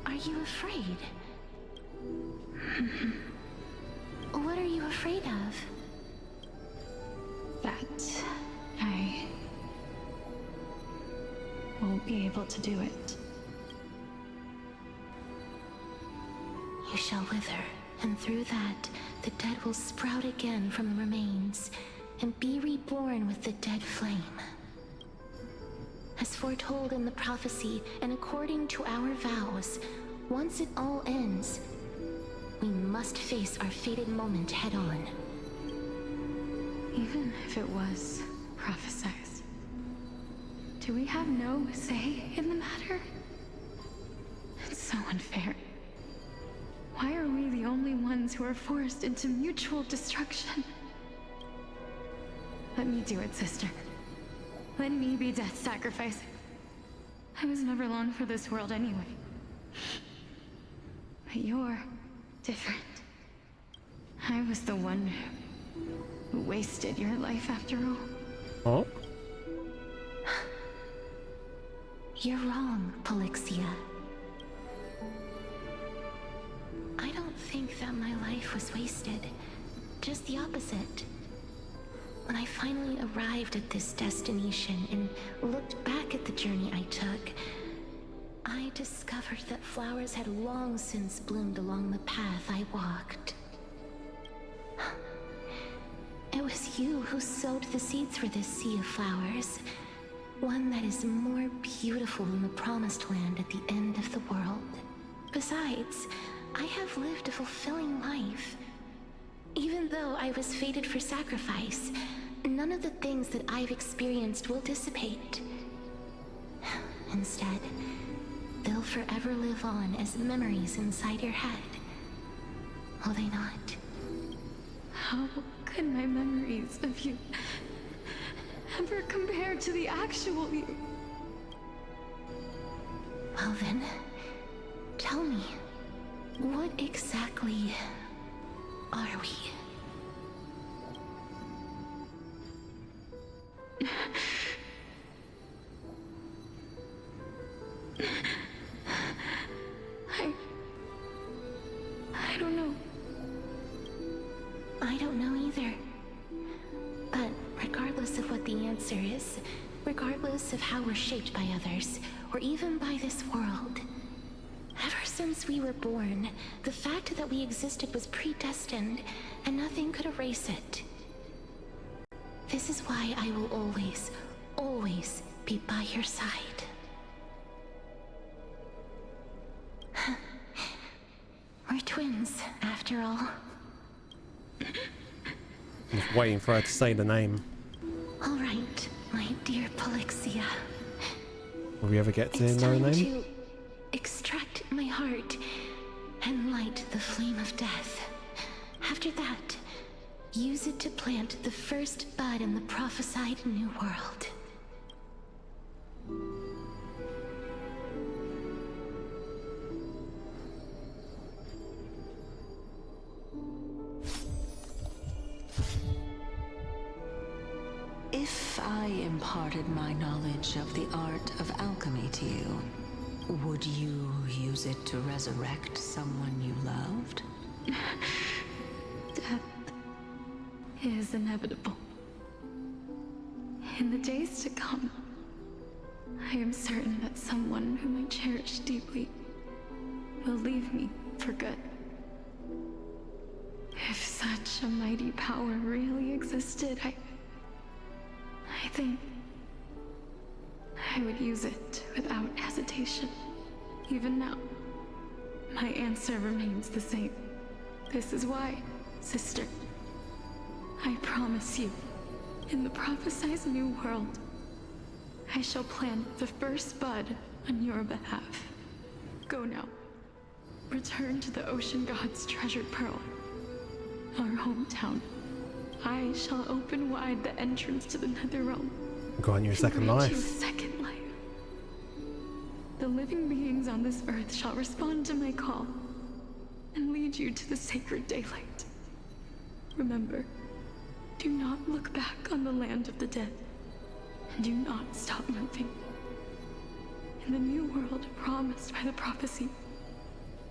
Are you afraid? What are you afraid of? That I won't be able to do it. You shall wither, and through that, the dead will sprout again from the remains, and be reborn with the dead flame. As foretold in the prophecy, and according to our vows, once it all ends, we must face our fated moment head-on. Even if it was prophesized, do we have no say in the matter? It's so unfair. Why are we the only ones who are forced into mutual destruction? Let me do it, sister. Let me be death's sacrifice. I was never long for this world anyway. But you're different. I was the one who wasted your life after all. Oh? You're wrong, Polixia. I don't think that my life was wasted. Just the opposite. When I finally arrived at this destination and looked back at the journey I took, I discovered that flowers had long since bloomed along the path I walked. It was you who sowed the seeds for this sea of flowers, one that is more beautiful than the promised land at the end of the world. Besides, I have lived a fulfilling life. Even though I was fated for sacrifice, none of the things that I've experienced will dissipate. Instead, they'll forever live on as memories inside your head. Will they not? How could my memories of you ever compare to the actual you? Well then, tell me, what exactly are we? I don't know. I don't know either. But regardless of what the answer is, regardless of how we're shaped by others, or even by this world. Ever since we were born, the fact that we existed was predestined, and nothing could erase it. This is why I will always, always be by your side. We're twins, after all. I'm just waiting for her to say the name. All right, my dear Polixia. Will we ever get to know the name? To extract my heart and light the flame of death. After that, use it to plant the first bud in the prophesied new world. If I imparted my knowledge of the art of alchemy to you, would you use it to resurrect someone you loved? Death is inevitable. In the days to come, I am certain that someone whom I cherish deeply will leave me for good. If such a mighty power really existed, I think I would use it without hesitation. Even now, my answer remains the same. This is why, sister, I promise you, in the prophesied new world, I shall plant the first bud on your behalf. Go now. Return to the ocean god's treasured pearl, our hometown. I shall open wide the entrance to the nether realm. Go on your second grant you a life. second life. The living beings on this earth shall respond to my call and lead you to the sacred daylight. Remember, do not look back on the land of the dead, and do not stop moving. In the new world promised by the prophecy,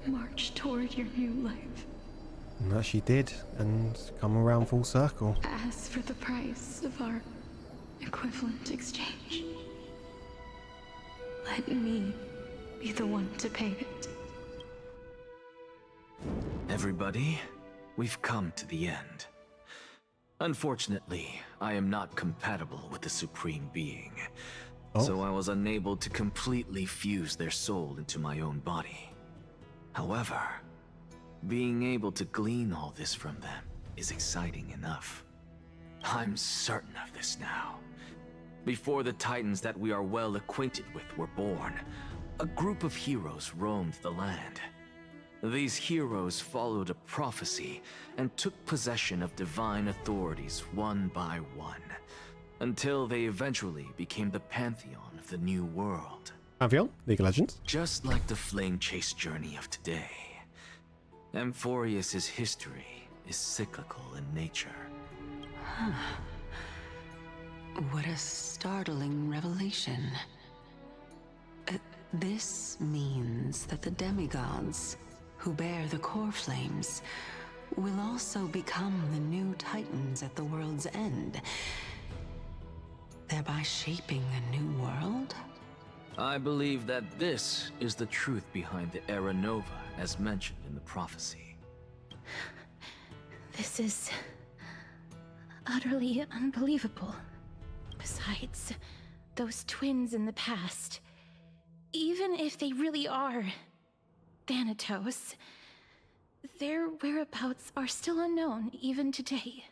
march toward your new life. And that she did, and come around full circle. As for the price of our equivalent exchange, let me be the one to pay it. Everybody, we've come to the end. Unfortunately, I am not compatible with the Supreme Being, so I was unable to completely fuse their soul into my own body. However, being able to glean all this from them is exciting enough. I'm certain of this now. Before the Titans that we are well acquainted with were born, a group of heroes roamed the land. These heroes followed a prophecy and took possession of divine authorities one by one, until they eventually became the pantheon of the new world. Pantheon? League of Legends? Just like the flame chase journey of today, Amphorius's history is cyclical in nature. What a startling revelation. This means that the demigods, who bear the core flames, will also become the new Titans at the world's end, thereby shaping a new world? I believe that this is the truth behind the Era Nova, as mentioned in the prophecy. This is utterly unbelievable. Besides, those twins in the past, even if they really are Thanatos, their whereabouts are still unknown even today.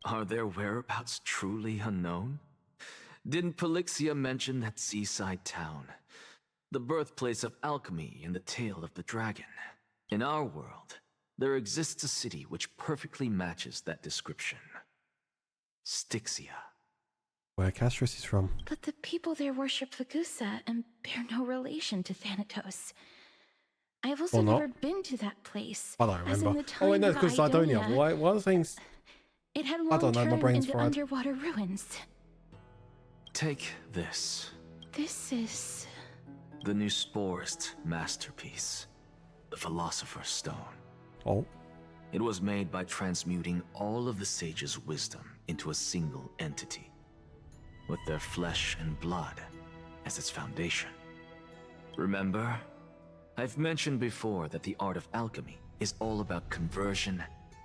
Are their whereabouts truly unknown? Didn't Polixia mention that seaside town, the birthplace of alchemy in the tale of the dragon? In our world, there exists a city which perfectly matches that description. Styxia. Where Castorice is from. But the people there worship Vagusa and bear no relation to Thanatos. I've also Or not. never been to that place. I don't as in remember. the time Oh, wait, no, of because Sidonia. Idonia. Why are things... It had I long don't know, my turned brain's into fried. underwater ruins. Take this. This is... The new Sporist masterpiece. The Philosopher's Stone. Oh. It was made by transmuting all of the sage's wisdom into a single entity. with their flesh and blood as its foundation. Remember, I've mentioned before that the art of alchemy is all about conversion,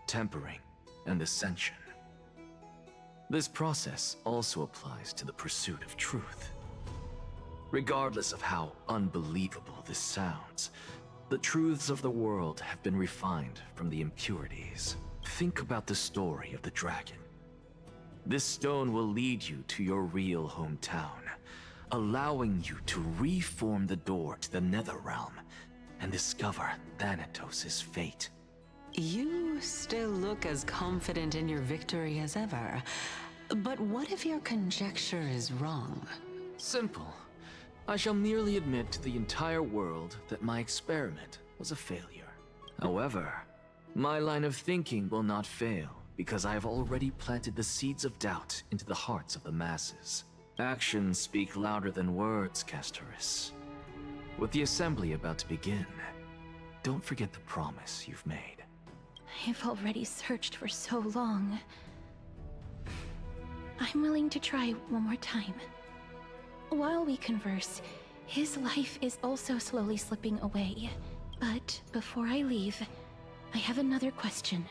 tempering, and ascension. This process also applies to the pursuit of truth. Regardless of how unbelievable this sounds, the truths of the world have been refined from the impurities. Think about the story of the dragon. This stone will lead you to your real hometown, allowing you to reform the door to the Netherrealm and discover Thanatos' fate. You still look as confident in your victory as ever. But what if your conjecture is wrong? Simple. I shall merely admit to the entire world that my experiment was a failure. However, my line of thinking will not fail because I have already planted the seeds of doubt into the hearts of the masses. Actions speak louder than words, Castorice. With the assembly about to begin, don't forget the promise you've made. I've already searched for so long. I'm willing to try one more time. While we converse, his life is also slowly slipping away. But before I leave, I have another question.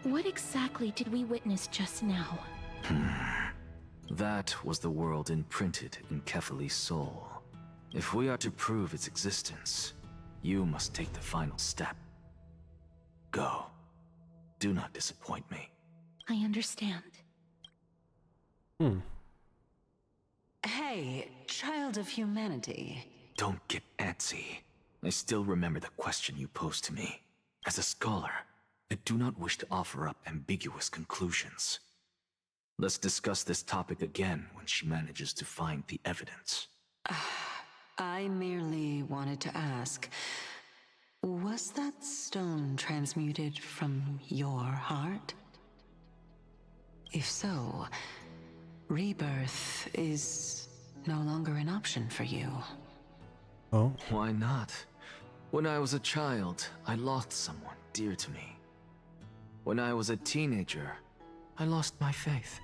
What exactly did we witness just now? That was the world imprinted in Kefali's soul. If we are to prove its existence, you must take the final step. Go. Do not disappoint me. I understand. Hey, child of humanity. Don't get antsy. I still remember the question you posed to me. As a scholar, I do not wish to offer up ambiguous conclusions. Let's discuss this topic again when she manages to find the evidence. I merely wanted to ask, was that stone transmuted from your heart? If so, rebirth is no longer an option for you. Oh? Why not? When I was a child, I lost someone dear to me. When I was a teenager, I lost my faith.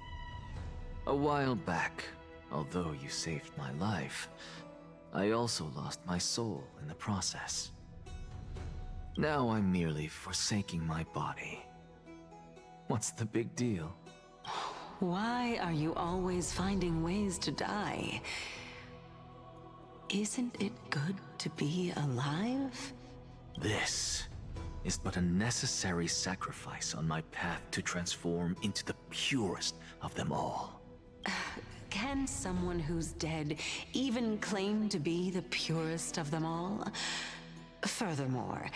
A while back, although you saved my life, I also lost my soul in the process. Now I'm merely forsaking my body. What's the big deal? Why are you always finding ways to die? Isn't it good to be alive? This is but a necessary sacrifice on my path to transform into the purest of them all. Can someone who's dead even claim to be the purest of them all? Furthermore,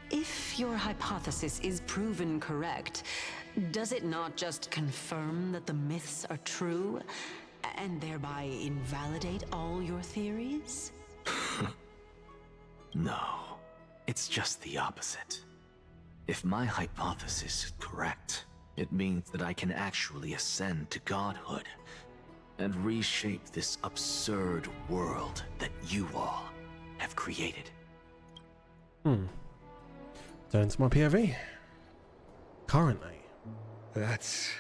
if your hypothesis is proven correct, does it not just confirm that the myths are true, and thereby invalidate all your theories? No, it's just the opposite. If my hypothesis is correct, it means that I can actually ascend to godhood and reshape this absurd world that you all have created. Turn to my POV. Currently. That's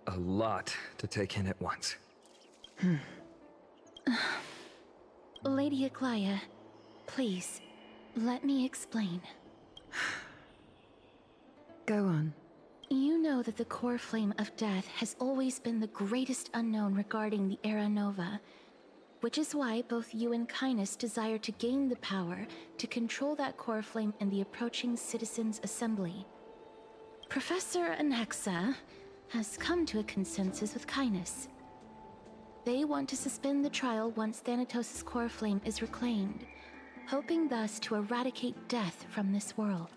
a lot to take in at once. Lady Aglaia, please, let me explain. Go on. You know that the core flame of death has always been the greatest unknown regarding the Era Nova, which is why both you and Kindness desire to gain the power to control that core flame in the approaching Citizens' Assembly. Professor Anaxa has come to a consensus with Kindness. They want to suspend the trial once Thanatos' core flame is reclaimed, hoping thus to eradicate death from this world.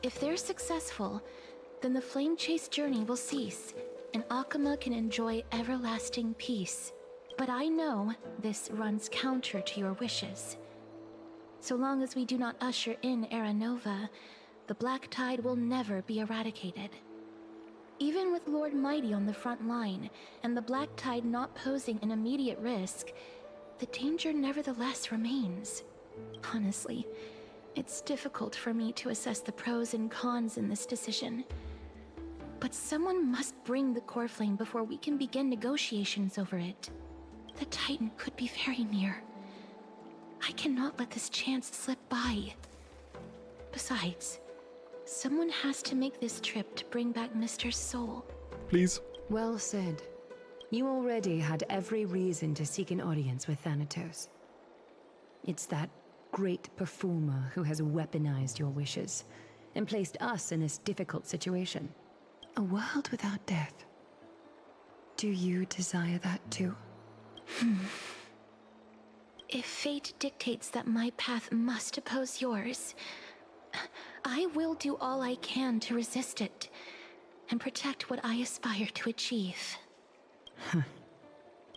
If they're successful, then the flame chase journey will cease, and Akama can enjoy everlasting peace. But I know this runs counter to your wishes. So long as we do not usher in Era Nova, the Black Tide will never be eradicated. Even with Lord Mighty on the front line, and the Black Tide not posing an immediate risk, the danger nevertheless remains. Honestly, it's difficult for me to assess the pros and cons in this decision. But someone must bring the core flame before we can begin negotiations over it. The Titan could be very near. I cannot let this chance slip by. Besides, someone has to make this trip to bring back Mr. Soul. Please. Well said. You already had every reason to seek an audience with Thanatos. It's that great performer who has weaponized your wishes and placed us in this difficult situation. A world without death. Do you desire that too? If fate dictates that my path must oppose yours, I will do all I can to resist it and protect what I aspire to achieve.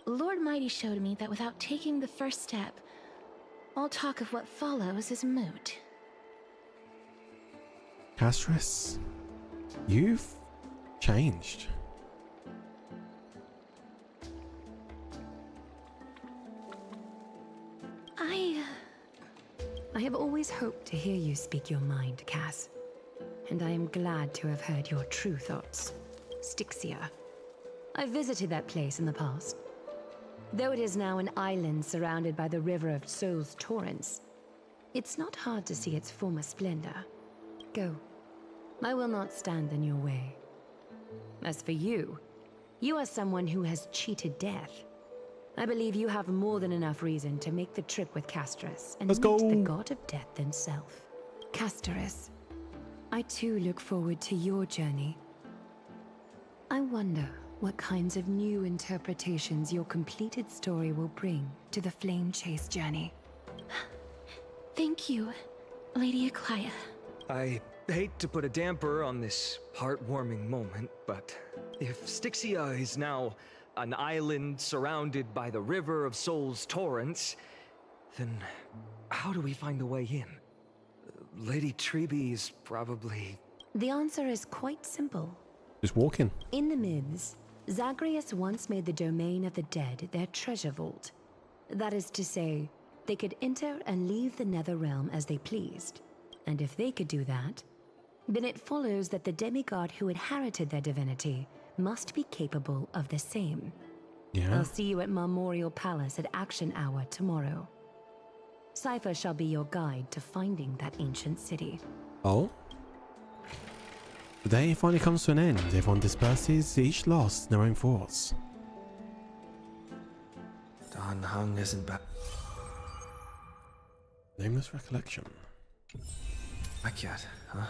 Lord Mighty showed me that without taking the first step, all talk of what follows is moot. Castorice, you've changed. I have always hoped to hear you speak your mind, Cass. And I am glad to have heard your true thoughts. Styxia. I visited that place in the past. Though it is now an island surrounded by the river of Soul's torrents, it's not hard to see its former splendor. Go. I will not stand in your way. As for you, you are someone who has cheated death. I believe you have more than enough reason to make the trip with Castorice and meet the god of death himself. Castorice, I too look forward to your journey. I wonder what kinds of new interpretations your completed story will bring to the Flame Chase journey. Thank you, Lady Aklaya. I hate to put a damper on this heartwarming moment, but if Styxia is now an island surrounded by the river of Soul's torrents, then how do we find a way in? Lady Trebe is probably... The answer is quite simple. Just walk in. In the myths, Zagreus once made the domain of the dead their treasure vault. That is to say, they could enter and leave the nether realm as they pleased. And if they could do that, then it follows that the demigod who inherited their divinity must be capable of the same. Yeah. I'll see you at Marmorial Palace at Action Hour tomorrow. Cypher shall be your guide to finding that ancient city. Oh? The day finally comes to an end. Everyone disperses, each lost in their own thoughts. Dan Hung isn't back. Nameless recollection. Back yet, huh?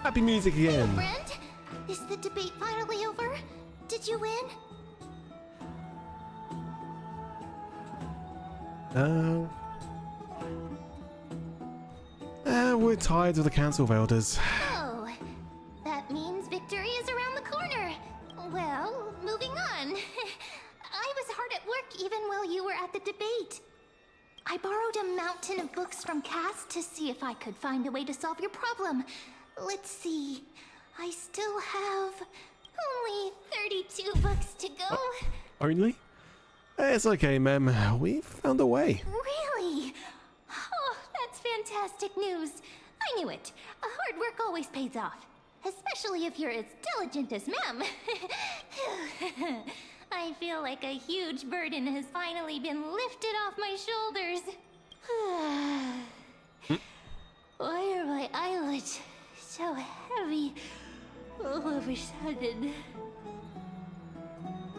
Happy music again. Brent, is the debate finally over? Did you win? We're tired of the Council of Elders. Oh, that means victory is around the corner. Well, moving on. I was hard at work even while you were at the debate. I borrowed a mountain of books from Cass to see if I could find a way to solve your problem. Let's see. I still have only 32 books to go. Only? It's okay, Mem. We've found a way. Really? Oh, that's fantastic news. I knew it. Hard work always pays off. Especially if you're as diligent as Mem. I feel like a huge burden has finally been lifted off my shoulders. Why are my eyelids so heavy all of a sudden?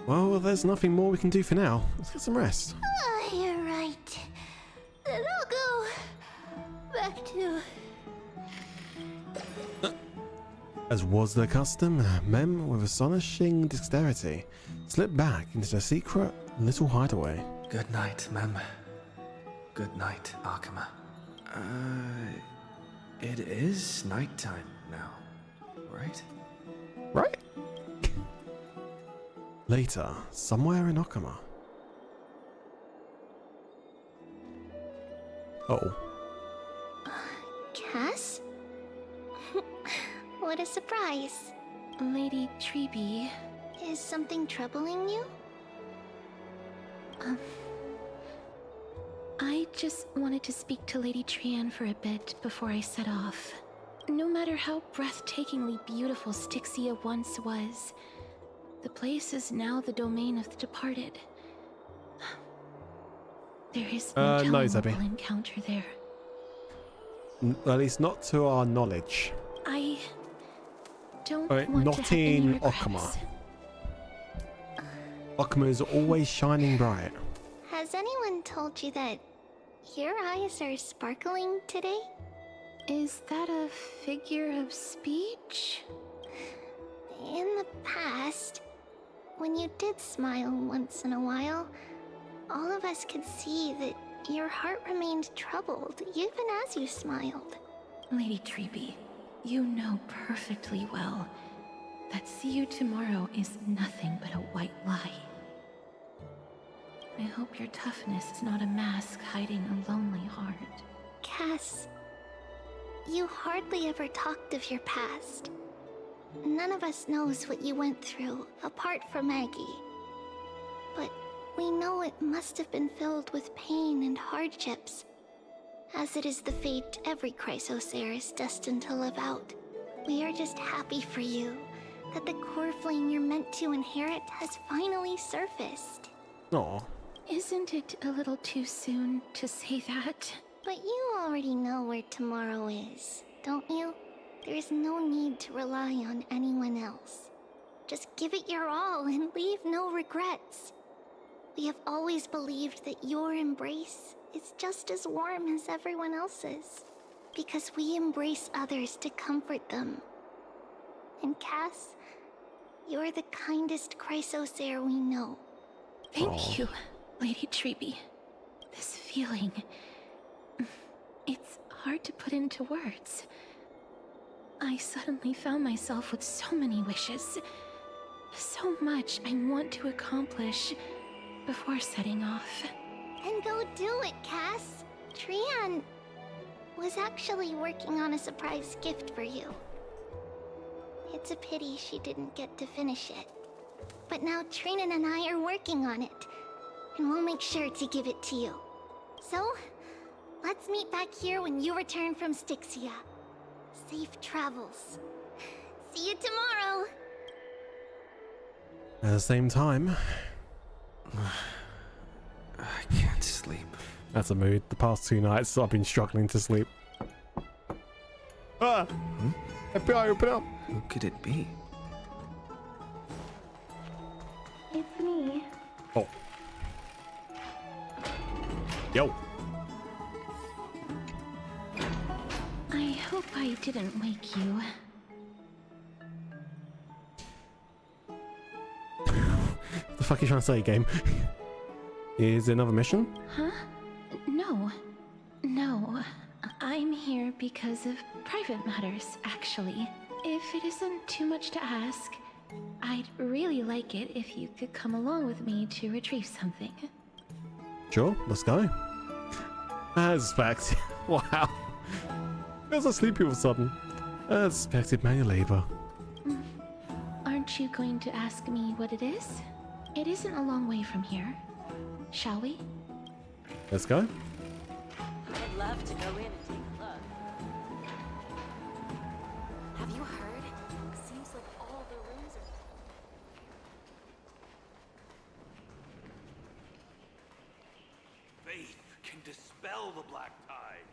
Well, there's nothing more we can do for now. Let's get some rest. You're right. Then I'll go back to... As was their custom, Mem, with astonishing dexterity, slipped back into their secret little hideaway. Good night, Mem. Good night, Akama. It is nighttime now, right? Right? Later, somewhere in Okama. Oh. Cass? What a surprise. Lady Trebe. Is something troubling you? I I just wanted to speak to Lady Trian for a bit before I set off. No matter how breathtakingly beautiful Styxia once was, the place is now the domain of the departed. There is no telling what we'll encounter there. At least not to our knowledge. I don't want not to have in any Okama. Okama is always shining bright. Has anyone told you that your eyes are sparkling today? Is that a figure of speech? In the past, when you did smile once in a while, all of us could see that your heart remained troubled even as you smiled. Lady Treeby, you know perfectly well that see you tomorrow is nothing but a white lie. I hope your toughness is not a mask hiding a lonely heart. Cass, you hardly ever talked of your past. None of us knows what you went through, apart from Maggie. But we know it must have been filled with pain and hardships, as it is the fate every Chrysosaur is destined to live out. We are just happy for you that the core flame you're meant to inherit has finally surfaced. Aw. Isn't it a little too soon to say that? But you already know where tomorrow is, don't you? There's no need to rely on anyone else. Just give it your all and leave no regrets. We have always believed that your embrace is just as warm as everyone else's, because we embrace others to comfort them. And Cass, you're the kindest Chrysosaur we know. Thank you, Lady Treeby. This feeling... it's hard to put into words. I suddenly found myself with so many wishes. So much I want to accomplish before setting off. Then go do it, Cass. Trian was actually working on a surprise gift for you. It's a pity she didn't get to finish it. But now Trinan and I are working on it, and we'll make sure to give it to you. So, let's meet back here when you return from Styxia. Safe travels. See you tomorrow! At the same time... I can't sleep. That's a mood. The past 2 nights I've been struggling to sleep. Ah! FBI, open up! Who could it be? It's me. Oh. Yo! I hope I didn't wake you. What the fuck are you trying to say, game? Is it another mission? Huh? No. No. I'm here because of private matters, actually. If it isn't too much to ask, I'd really like it if you could come along with me to retrieve something. Sure, let's go. As expected. Wow. I was sleepy all of a sudden. As expected, manual labor. Aren't you going to ask me what it is? It isn't a long way from here. Shall we? Let's go. I'd love to go in and take a look. Have you heard? Seems like all the rooms are... Faith can dispel the black tide.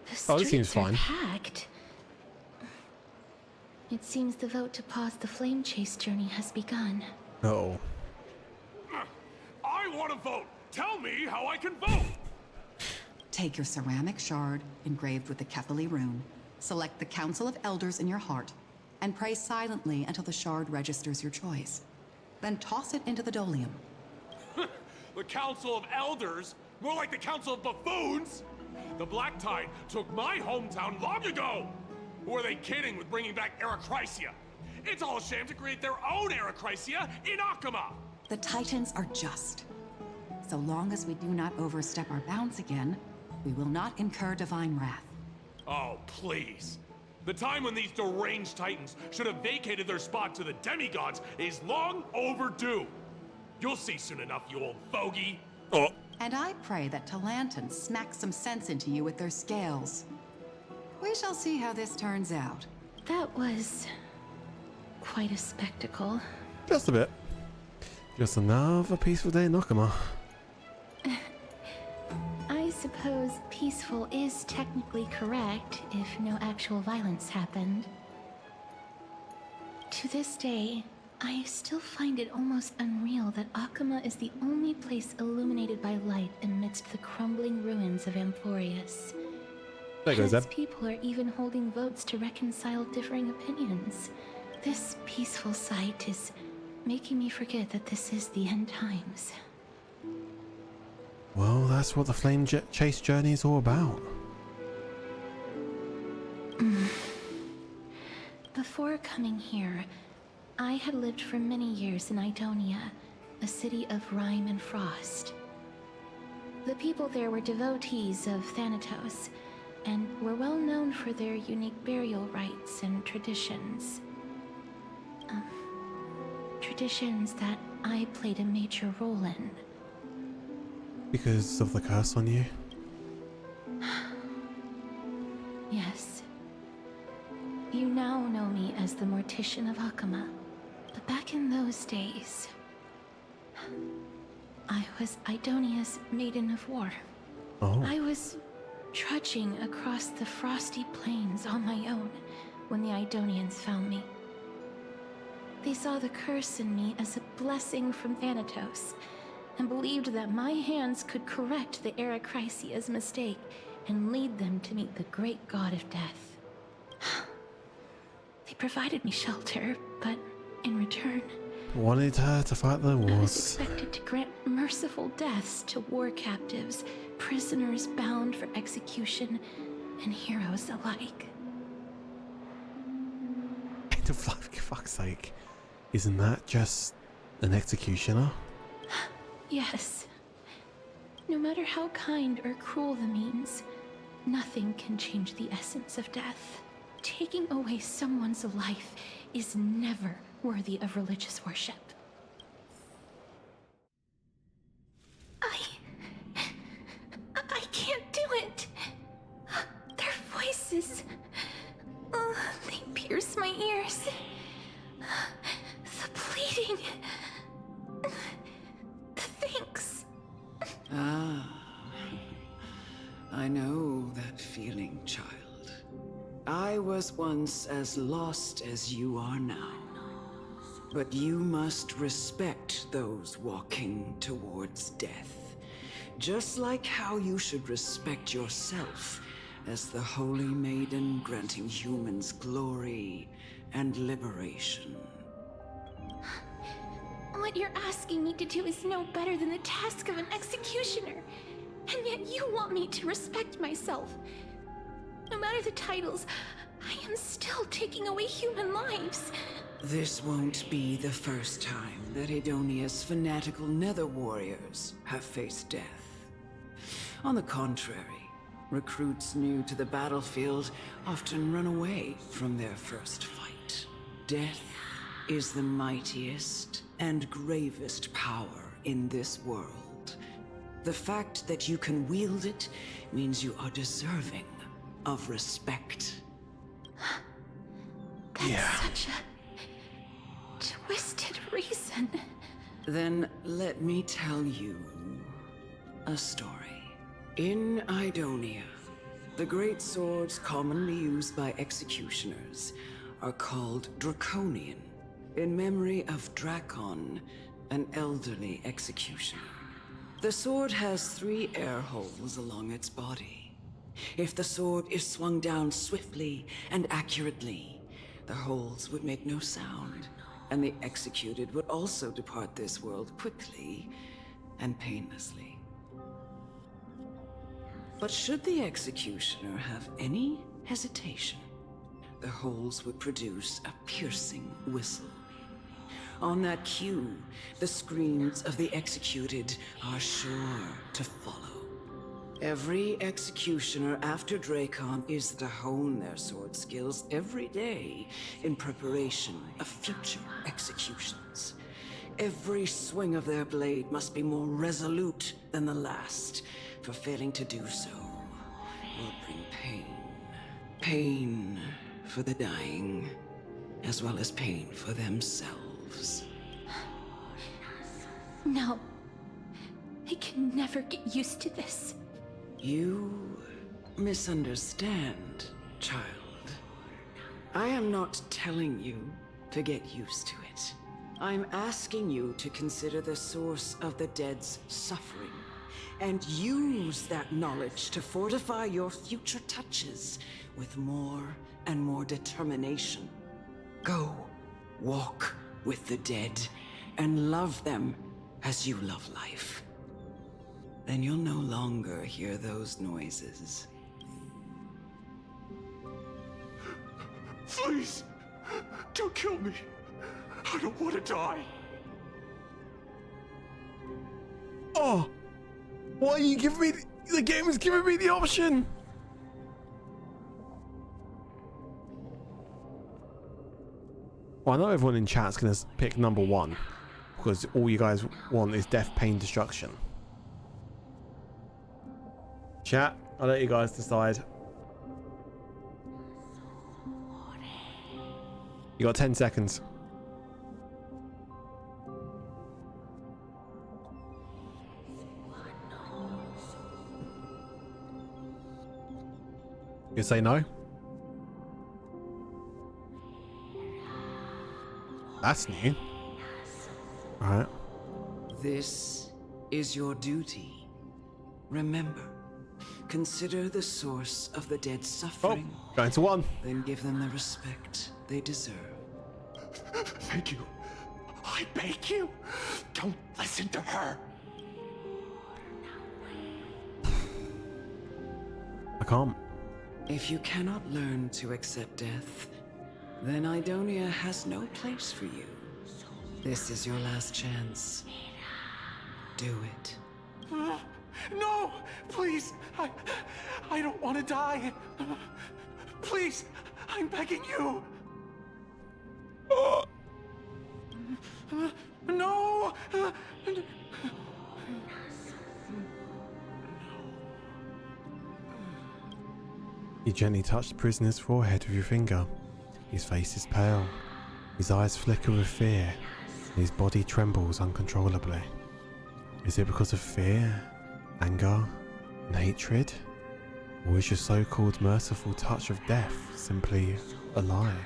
The Oh, this seems streets are fine. packed. It seems the vote to pause the flame chase journey has begun. Uh-oh. I want to vote! Tell me how I can vote! Take your ceramic shard engraved with the Kefali rune, select the Council of Elders in your heart, and pray silently until the shard registers your choice. Then toss it into the Dolium. The Council of Elders? More like the Council of Buffoons? The Black Tide took my hometown long ago! Who are they kidding with bringing back Eracrysia? It's all a sham to create their own Eracrysia in Akama! The Titans are just. So long as we do not overstep our bounds again, we will not incur divine wrath. Oh, please. The time when these deranged Titans should have vacated their spot to the demigods is long overdue. You'll see soon enough, you old bogey. Oh. And I pray that Talantans smack some sense into you with their scales. We shall see how this turns out. That was quite a spectacle. Just a bit. Just another peaceful day in Nakama. I suppose peaceful is technically correct if no actual violence happened. To this day, I still find it almost unreal that Akama is the only place illuminated by light amidst the crumbling ruins of Amphorius. There goes that. People are even holding votes to reconcile differing opinions. This peaceful sight is making me forget that this is the end times. Well, that's what the flame chase journey is all about. Before coming here, I had lived for many years in Idonia, a city of rime and frost. The people there were devotees of Thanatos, and were well known for their unique burial rites and traditions. Traditions that I played a major role in. Because of the curse on you? Yes. You now know me as the Mortician of Akama, but back in those days, I was Idonia's Maiden of War. Oh. I was trudging across the frosty plains on my own when the Idonians found me. They saw the curse in me as a blessing from Thanatos, and believed that my hands could correct the Eracrisia's mistake and lead them to meet the great god of death. They provided me shelter, but in return, Wanted her to fight the I was wars. expected to grant merciful deaths to war captives, prisoners bound for execution, and heroes alike. For fuck's sake. Isn't that just an executioner? Yes. No matter how kind or cruel the means, nothing can change the essence of death. Taking away someone's life is never worthy of religious worship. I can't do it. Their voices, they pierce my ears. The pleading. The thanks. I know that feeling, child. I was once as lost as you are now. But you must respect those walking towards death. Just like how you should respect yourself as the Holy Maiden granting humans glory and liberation. What you're asking me to do is no better than the task of an executioner. And yet you want me to respect myself. No matter the titles, I am still taking away human lives. This won't be the first time that Idonia's fanatical nether warriors have faced death. On the contrary, recruits new to the battlefield often run away from their first fight. Death is the mightiest and gravest power in this world. The fact that you can wield it means you are deserving of respect. That's such a twisted reason. Then let me tell you a story. In Idonia, the great swords commonly used by executioners are called Draconian, in memory of Drakon, an elderly executioner. The sword has 3 air holes along its body. If the sword is swung down swiftly and accurately, the holes would make no sound, and the executed would also depart this world quickly and painlessly. But should the executioner have any hesitation, the holes would produce a piercing whistle. On that cue, the screams of the executed are sure to follow. Every executioner after Drakon is to hone their sword skills every day in preparation of future executions. Every swing of their blade must be more resolute than the last, for failing to do so will bring pain. Pain for the dying, as well as pain for themselves. No. I can never get used to this. You misunderstand, child. I am not telling you to get used to it. I'm asking you to consider the source of the dead's suffering, and use that knowledge to fortify your future touches with more and more determination. Go, walk with the dead, and love them as you love life. Then you'll no longer hear those noises. Please, don't kill me. I don't want to die. Oh, why are you giving me the game is giving me the option? Well, I know everyone in chat's gonna pick number 1 because all you guys want is death, pain, destruction. Chat, I'll let you guys decide. You got 10 seconds. You say no? That's new. Alright. This is your duty. Remember, consider the source of the dead's suffering. Oh, going to 1. Then give them the respect they deserve. Thank you. I beg you. Don't listen to her. I can't. If you cannot learn to accept death, then Idonia has no place for you. This is your last chance. Do it. No, please. I don't want to die. Please, I'm begging you. No. You gently touch the prisoner's forehead with your finger. His face is pale. His eyes flicker with fear. And his body trembles uncontrollably. Is it because of fear, anger, and hatred? Or is your so-called merciful touch of death simply a lie?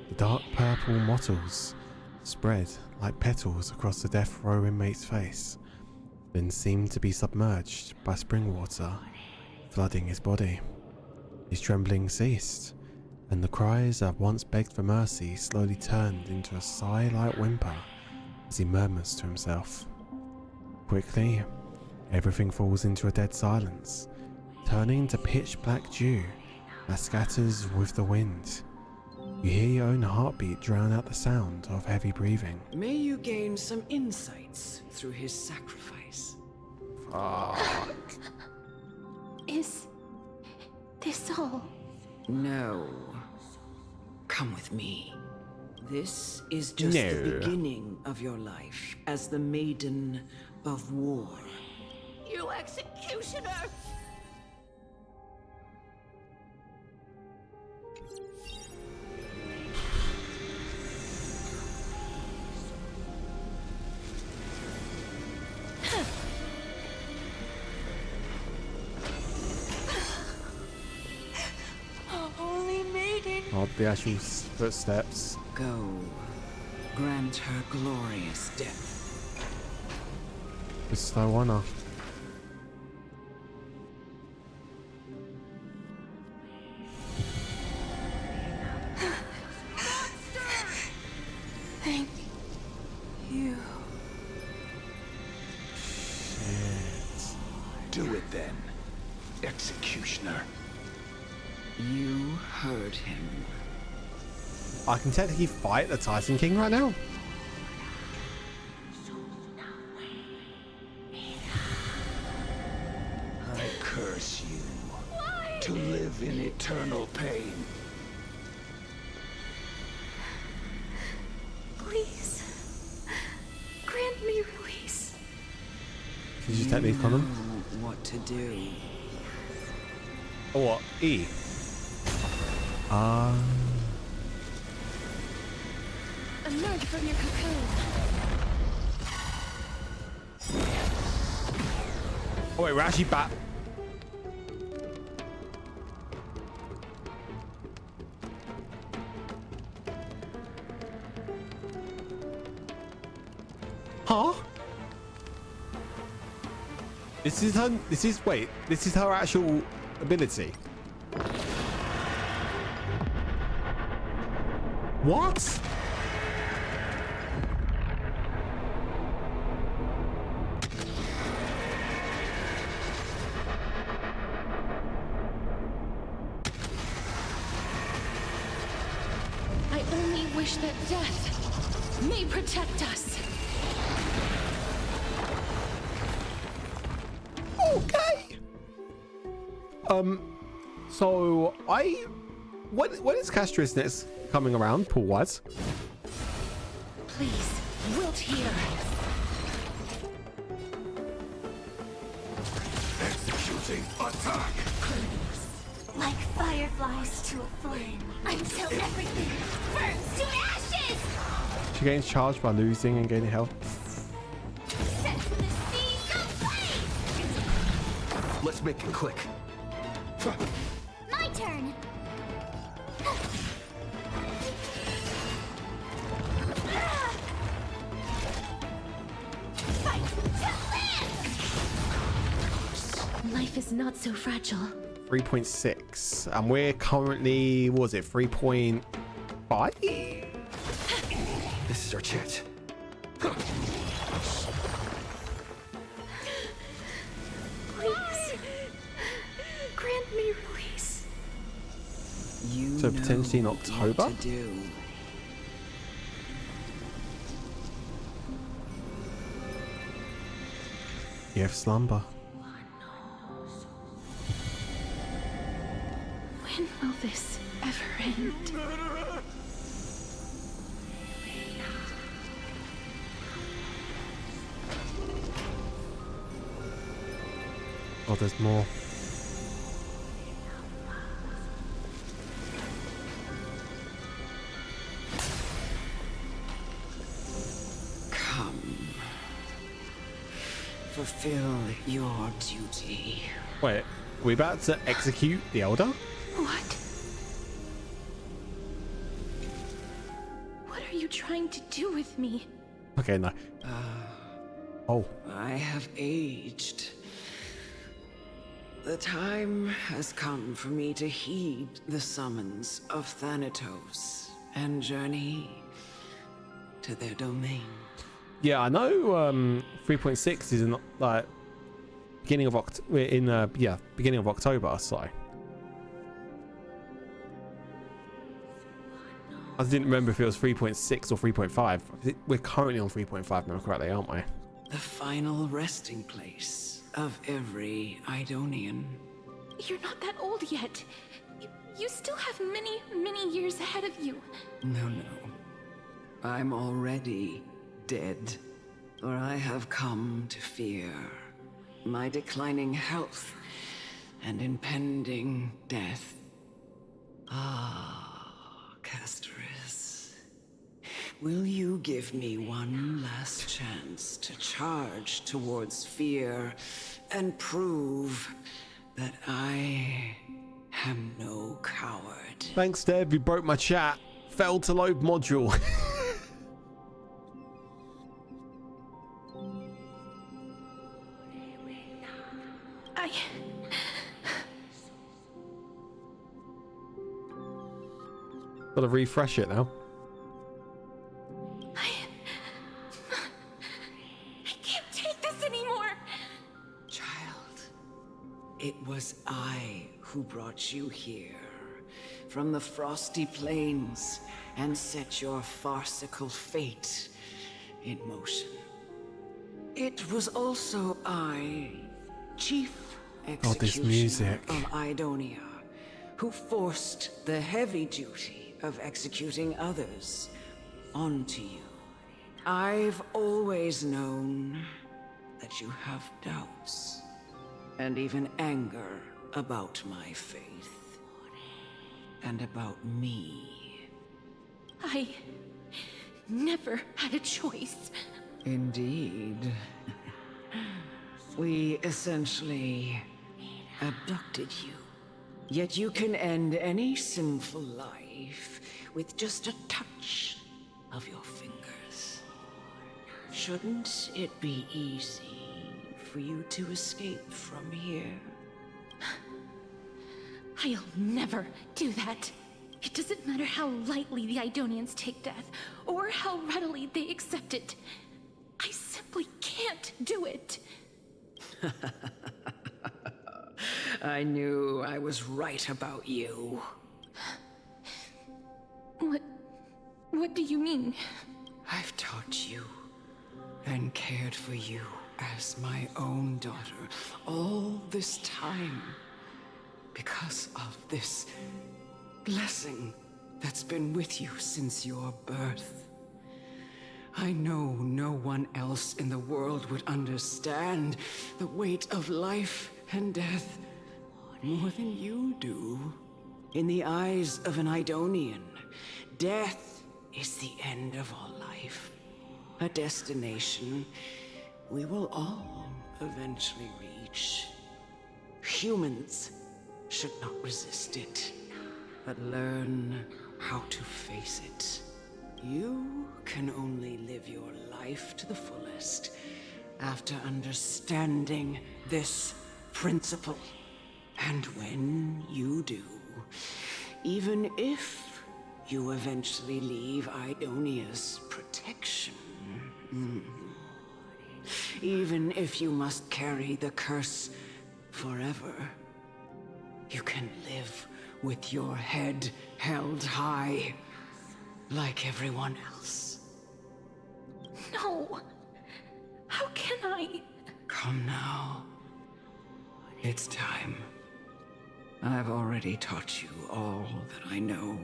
The dark purple mottles spread like petals across the death row inmate's face, then seemed to be submerged by spring water, flooding his body. His trembling ceased, and the cries that once begged for mercy slowly turned into a sigh-like whimper as he murmurs to himself. Quickly, everything falls into a dead silence, turning to pitch-black dew that scatters with the wind. You hear your own heartbeat drown out the sound of heavy breathing. May you gain some insights through his sacrifice. Fuck. Is this all? No. Come with me. This is just No. the beginning of your life as the Maiden of War. You executioner! Holy Maiden! Not the actual footsteps. Go. Grant her glorious death. This is no wanna. Thank you. Shit. Do it then, executioner. You heard him. I can technically fight the Titan King right now? I curse you to live in eternal pain. Please. Did you technique on them? What to do? Oh, what? E. Emerge from your cocoon. Oh wait, we're actually back. Huh? This is her. This is wait. This is her actual ability. What? I only wish that death may protect us. Okay. So when is Castorice next coming around? Paul White. Please, wilt here. Executing attack. Like fireflies to a flame, until everything burns to ashes! She gains charge by losing and gaining health. Set the seas ablaze! Let's make it quick. My turn! Fight to live! Life is not so fragile. 3.6, and we're currently, what was it, 3.5? This is our chance. Please, grant me release. You So potentially in know October? what to do. You have slumber. When will this ever end? Oh, there's more. Come. Fulfill your duty. Wait, we about to execute the Elder? What? What are you trying to do with me? Okay, no. Oh. I have aged. The time has come for me to heed the summons of Thanatos and journey to their domain. Yeah, I know 3.6 is in like beginning of we're in beginning of October, so I didn't remember if it was 3.6 or 3.5. We're currently on 3.5 now, correctly, aren't we? The final resting place of every Idonian. You're not that old yet. You still have many, many years ahead of you. No. I'm already dead. For I have come to fear my declining health and impending death. Ah, Castorice. Will you give me one last chance to charge towards fear and prove that I am no coward? Thanks, Deb. You broke my chat. Failed to load module. Gotta refresh it now. I can't take this anymore. Child, it was I who brought you here from the frosty plains and set your farcical fate in motion. It was also I, Chief Oh, this music. of Idonia, who forced the heavy duty of executing others onto you. I've always known that you have doubts, and even anger about my faith, and about me. I never had a choice. Indeed. We essentially abducted you. Yet you can end any sinful life with just a touch of your fingers. Shouldn't it be easy for you to escape from here? I'll never do that. It doesn't matter how lightly the Idonians take death, or how readily they accept it. I simply can't do it. I knew I was right about you. What do you mean? I've taught you and cared for you as my own daughter all this time because of this blessing that's been with you since your birth. I know no one else in the world would understand the weight of life and death more than you do. In the eyes of an Idonian, death is the end of all life. A destination we will all eventually reach. Humans should not resist it, but learn how to face it. You can only live your life to the fullest after understanding this principle. And when you do, even if you eventually leave Idonia's protection, even if you must carry the curse forever, you can live with your head held high, like everyone else. No! How can I? Come now. It's time. I've already taught you all that I know.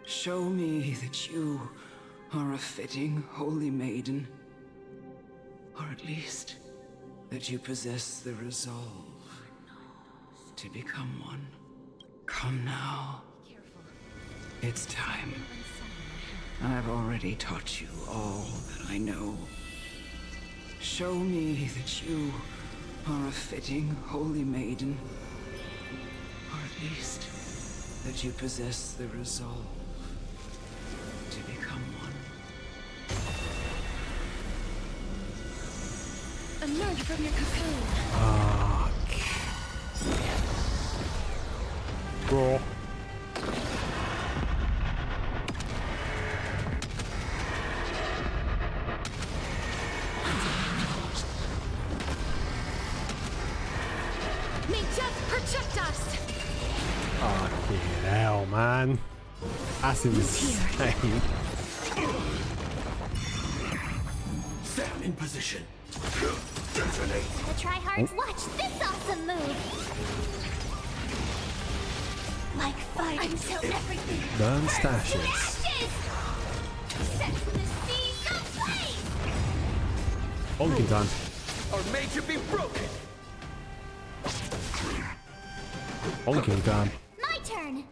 Show me that you are a fitting holy maiden. Or at least, that you possess the resolve to become one. Come now. It's time. I've already taught you all that I know. Show me that you are a fitting holy maiden. Or at least, that you possess the resolve to become one. Emerge from your cocoon. Raw. May death protect us! Fucking hell, man. That's insane. Stand in position. Detonate. The tryhards watch this awesome move! Like fire until everything Burn burns to stashes. ashes! Set the seas ablaze! Bonking time. Or made to be broken. Bonking time. My turn!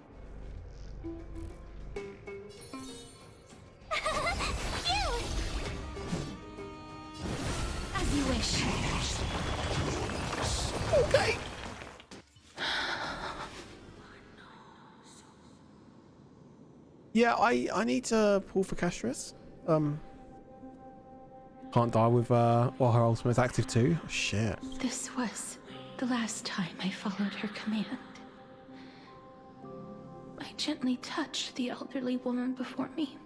Phew! As you wish. Okay. Yeah, I need to pull for Castorice. Can't die with her ultimate active too. Oh, shit. This was the last time I followed her command. I gently touched the elderly woman before me.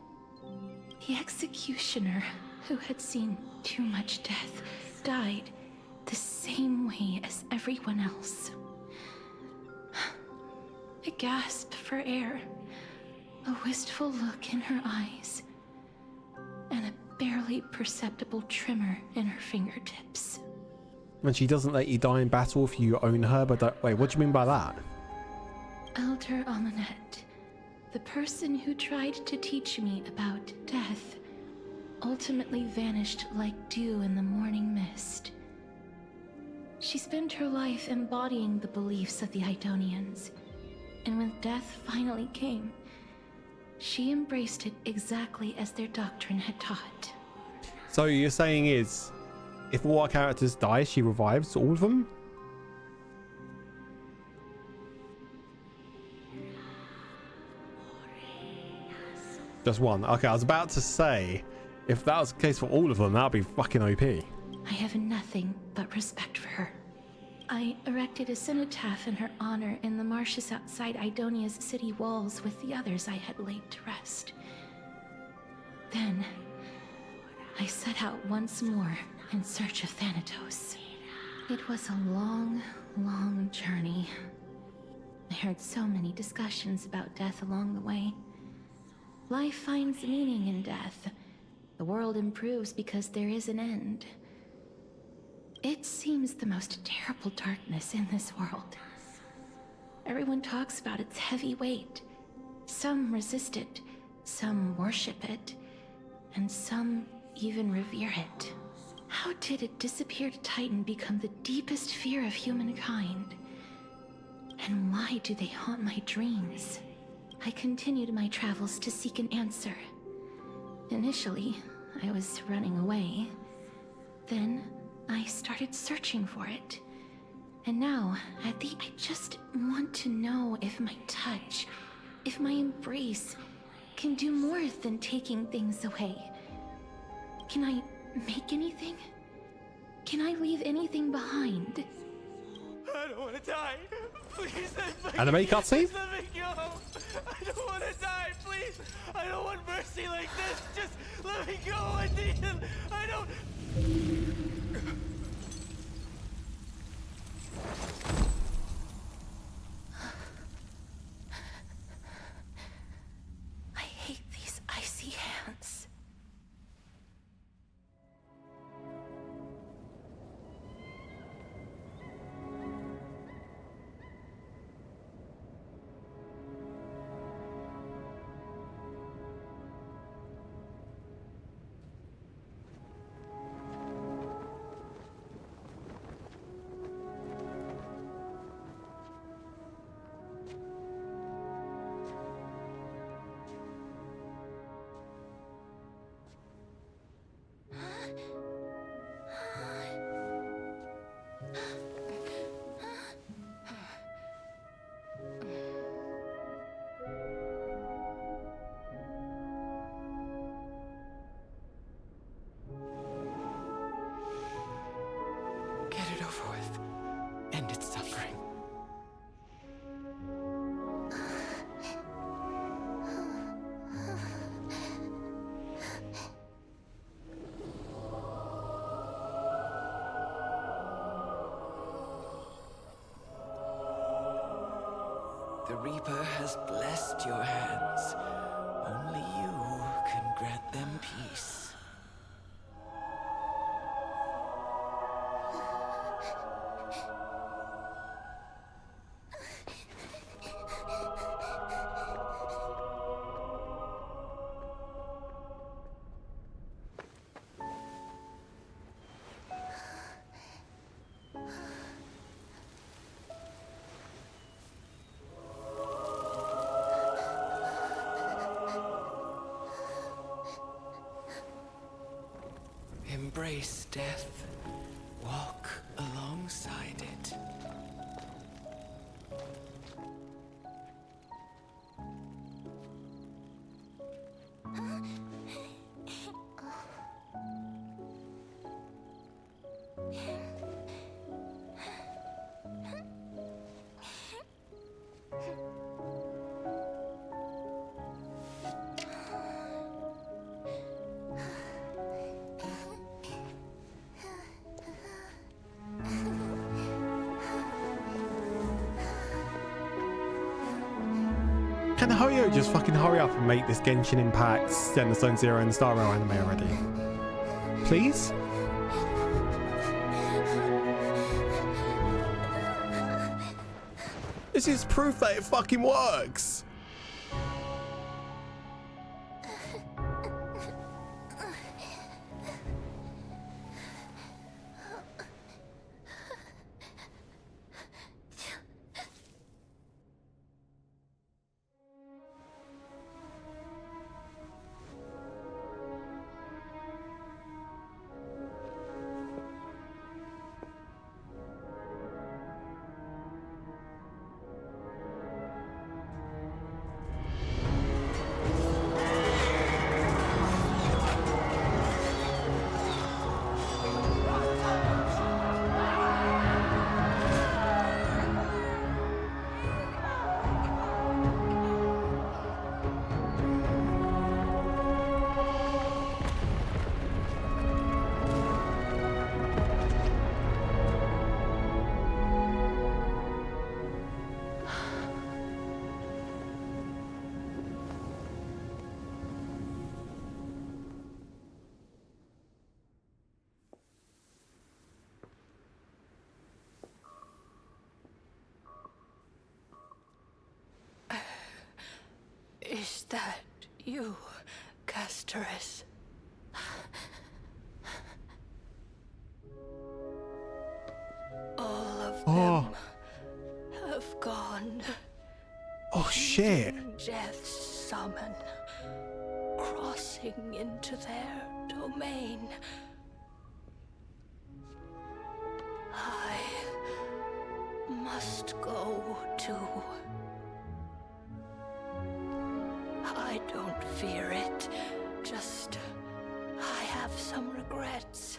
The executioner, who had seen too much death, died the same way as everyone else. I gasped for air, a wistful look in her eyes, and a barely perceptible tremor in her fingertips. And she doesn't let you die in battle if you own her, but wait, what do you mean by that? Elder Amunet, the person who tried to teach me about death, ultimately vanished like dew in the morning mist. She spent her life embodying the beliefs of the Idonians. And when death finally came, she embraced it exactly as their doctrine had taught. So you're saying is, if all our characters die, she revives all of them? Just one. Okay, I was about to say, if that was the case for all of them, that'd be fucking OP. I have nothing but respect for her. I erected a cenotaph in her honor in the marshes outside Idonia's city walls with the others I had laid to rest. Then, I set out once more in search of Thanatos. It was a long, long journey. I heard so many discussions about death along the way. Life finds meaning in death. The world improves because there is an end. It seems the most terrible darkness in this world. Everyone talks about its heavy weight. Some resist it, some worship it, and some even revere it. How did a disappeared titan become the deepest fear of humankind? And why do they haunt my dreams? I continued my travels to seek an answer. Initially, I was running away. Then, I started searching for it. And now, I just want to know if my touch, if my embrace, can do more than taking things away. Can I make anything? Can I leave anything behind? I don't want to die. Please, Anime cutscene? Just let me go. I don't want to die, please. I don't want mercy like this. Just let me go. I don't. I hate these icy hands. Get it over with. End its suffering. The Reaper has blessed your hands. Only you can grant them peace. Embrace death. Walk alongside it. Can Hoyo just fucking hurry up and make this Genshin Impact, Stone Zero and Star Rail anime already? Please? This is proof that it fucking works. Is that you, Castorice? All of them have gone. Oh shit. Death's summon, crossing into their domain. I must go too. I don't fear it, just I have some regrets.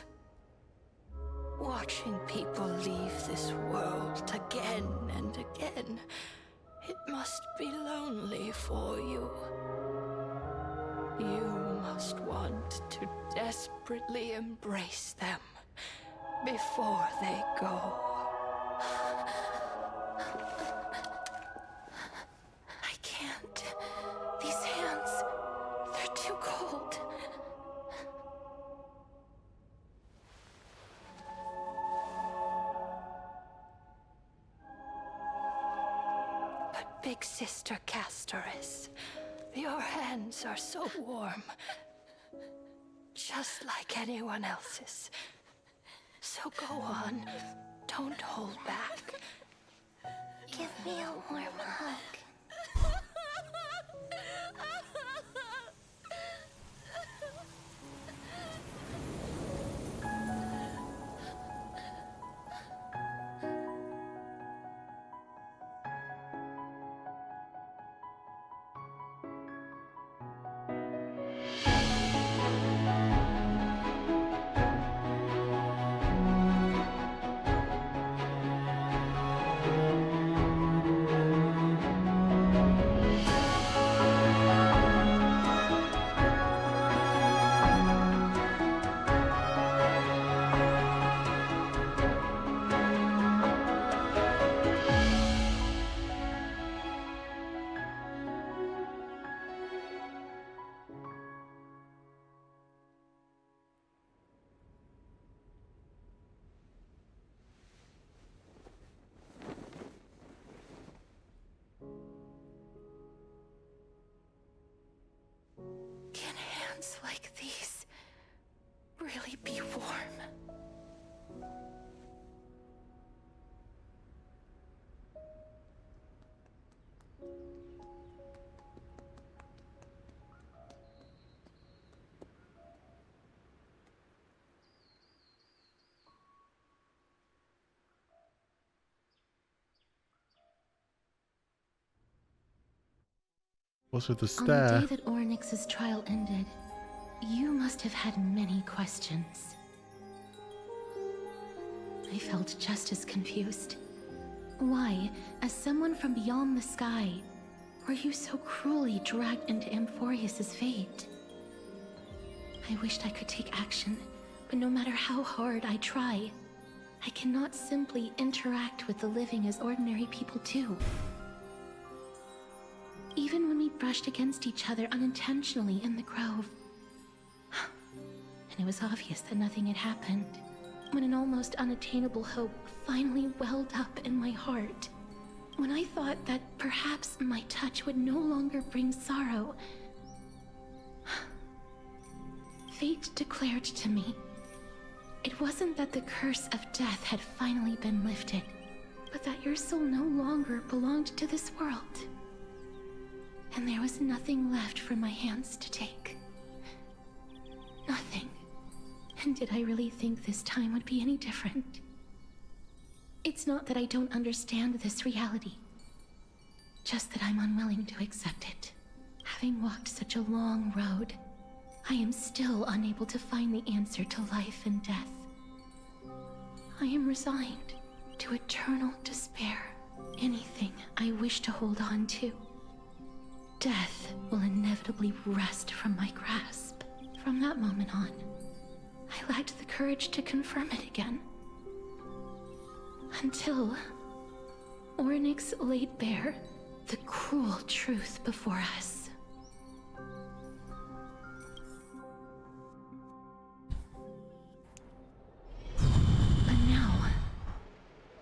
Watching people leave this world again and again, it must be lonely for you. You must want to desperately embrace them before they go. I can't. These hands, they're too cold. But Big Sister Castorice, your hands are so warm. Just like anyone else's. So go on. Don't hold back. Give me a warm hug. Can hands like these really be warm? What's with the On stare? the day that Ornyx's trial ended, you must have had many questions. I felt just as confused. Why, as someone from beyond the sky, were you so cruelly dragged into Amphorius's fate? I wished I could take action, but no matter how hard I try, I cannot simply interact with the living as ordinary people do. Even when we brushed against each other unintentionally in the grove, and it was obvious that nothing had happened, when an almost unattainable hope finally welled up in my heart, when I thought that perhaps my touch would no longer bring sorrow, fate declared to me, it wasn't that the curse of death had finally been lifted, but that your soul no longer belonged to this world. And there was nothing left for my hands to take. Nothing. And did I really think this time would be any different? It's not that I don't understand this reality, just that I'm unwilling to accept it. Having walked such a long road, I am still unable to find the answer to life and death. I am resigned to eternal despair. Anything I wish to hold on to, death will inevitably wrest from my grasp. From that moment on, I lacked the courage to confirm it again. Until Ornyx laid bare the cruel truth before us. And now,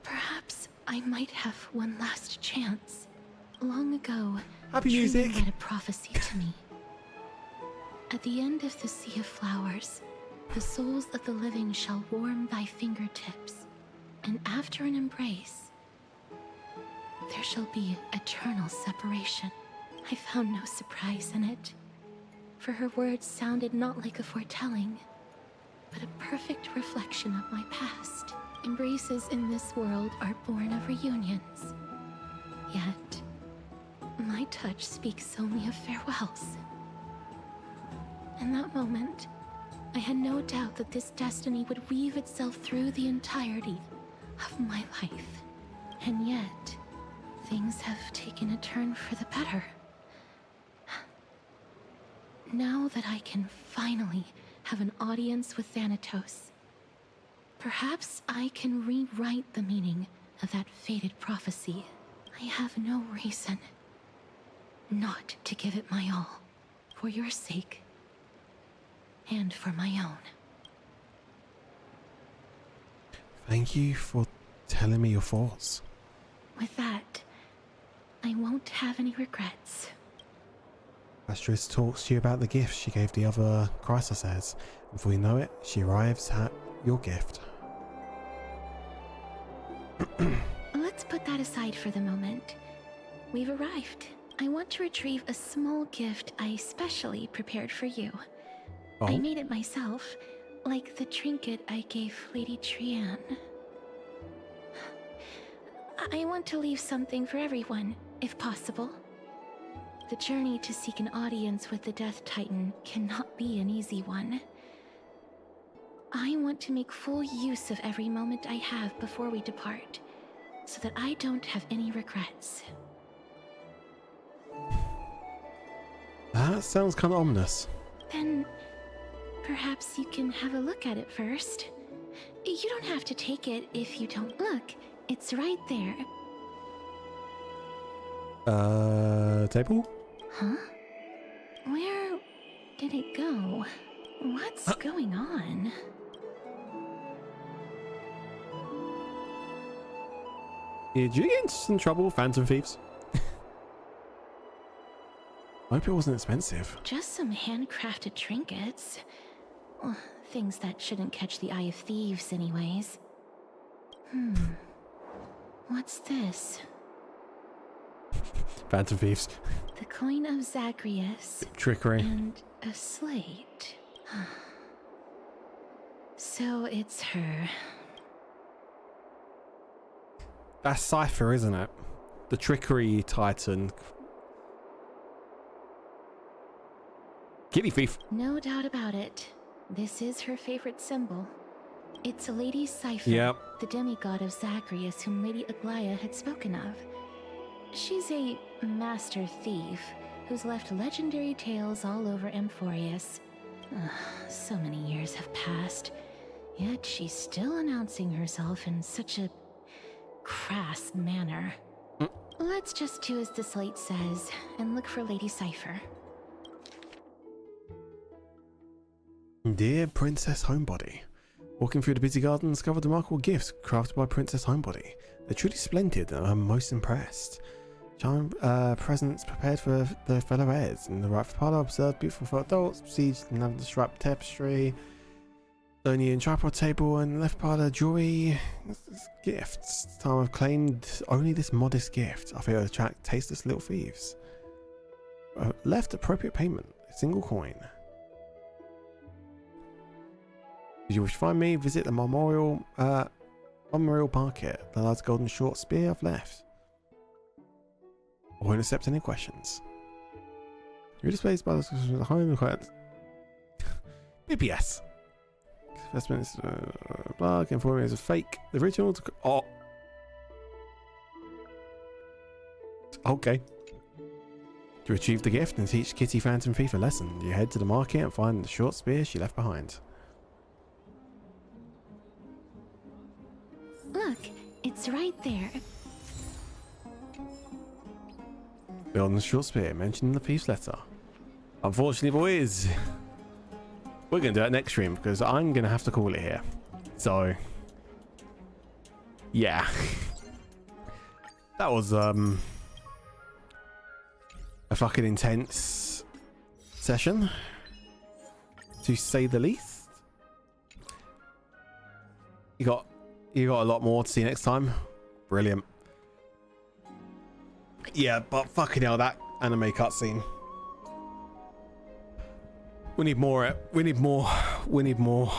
perhaps I might have one last chance. Long ago, Happy music. Read a prophecy to me. At the end of the Sea of Flowers, the souls of the living shall warm thy fingertips, and after an embrace, there shall be eternal separation. I found no surprise in it, for her words sounded not like a foretelling, but a perfect reflection of my past. Embraces in this world are born of reunions, yet my touch speaks only of farewells. In that moment, I had no doubt that this destiny would weave itself through the entirety of my life. And yet, things have taken a turn for the better. Now that I can finally have an audience with Thanatos, perhaps I can rewrite the meaning of that fated prophecy. I have no reason not to give it my all, for your sake, and for my own. Thank you for telling me your thoughts. With that, I won't have any regrets. Castorice talks to you about the gift she gave the other Chrysosers. Before you know it, she arrives at your gift. Let's put that aside for the moment. We've arrived. I want to retrieve a small gift I specially prepared for you. Oh. I made it myself, like the trinket I gave Lady Trianne. I want to leave something for everyone, if possible. The journey to seek an audience with the Death Titan cannot be an easy one. I want to make full use of every moment I have before we depart, so that I don't have any regrets. That sounds kind of ominous. Then, perhaps you can have a look at it first. You don't have to take it if you don't look. It's right there. Table? Huh? Where did it go? What's going on? Did you get into some trouble, Phantom Thieves? I hope it wasn't expensive. Just some handcrafted trinkets. Well, things that shouldn't catch the eye of thieves anyways. What's this? Phantom Thieves. The coin of Zagreus. TwCory. And a slate. So it's her. That's Cypher, isn't it? The TwCory Titan. Kitty thief. No doubt about it. This is her favorite symbol. It's a Lady Cypher, Yep. the demigod of Zagreus whom Lady Aglaia had spoken of. She's a master thief who's left legendary tales all over Amphorius. So many years have passed, yet she's still announcing herself in such a crass manner. Let's just do as the slate says and look for Lady Cypher. Dear Princess Homebody, walking through the busy garden, discovered remarkable gifts crafted by Princess Homebody. They're truly splendid and I'm most impressed. Charming presents prepared for their fellow heirs. In the right parlour, observed beautiful for adults, besieged and have the striped tapestry, only in tripod table, and left parlour jewelry. Gifts. Time I've claimed only this modest gift. I feel it'll attract tasteless little thieves. Left appropriate payment. A single coin. If you wish to find me, visit the memorial market. The large golden short spear I've left. I won't accept any questions. You're displayed by the home required. BPS. Investment is blah. Informing is a fake. The original. Oh. Okay. To retrieve the gift and teach Kitty Phantom Thief a lesson, you head to the market and find the short spear she left behind. Look, it's right there. Building the short spear mentioned in the thief's letter. Unfortunately, boys, we're going to do that next stream because I'm going to have to call it here. So, yeah. That was, fucking intense session, to say the least. You got a lot more to see next time. Brilliant. Yeah, but fucking hell, that anime cutscene. We need more. We need more. We need more.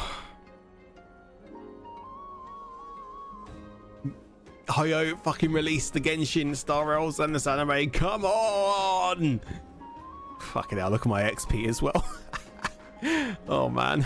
Hoyo fucking released the Genshin Star Rails and this anime. Come on! Fucking hell, look at my XP as well. Oh man.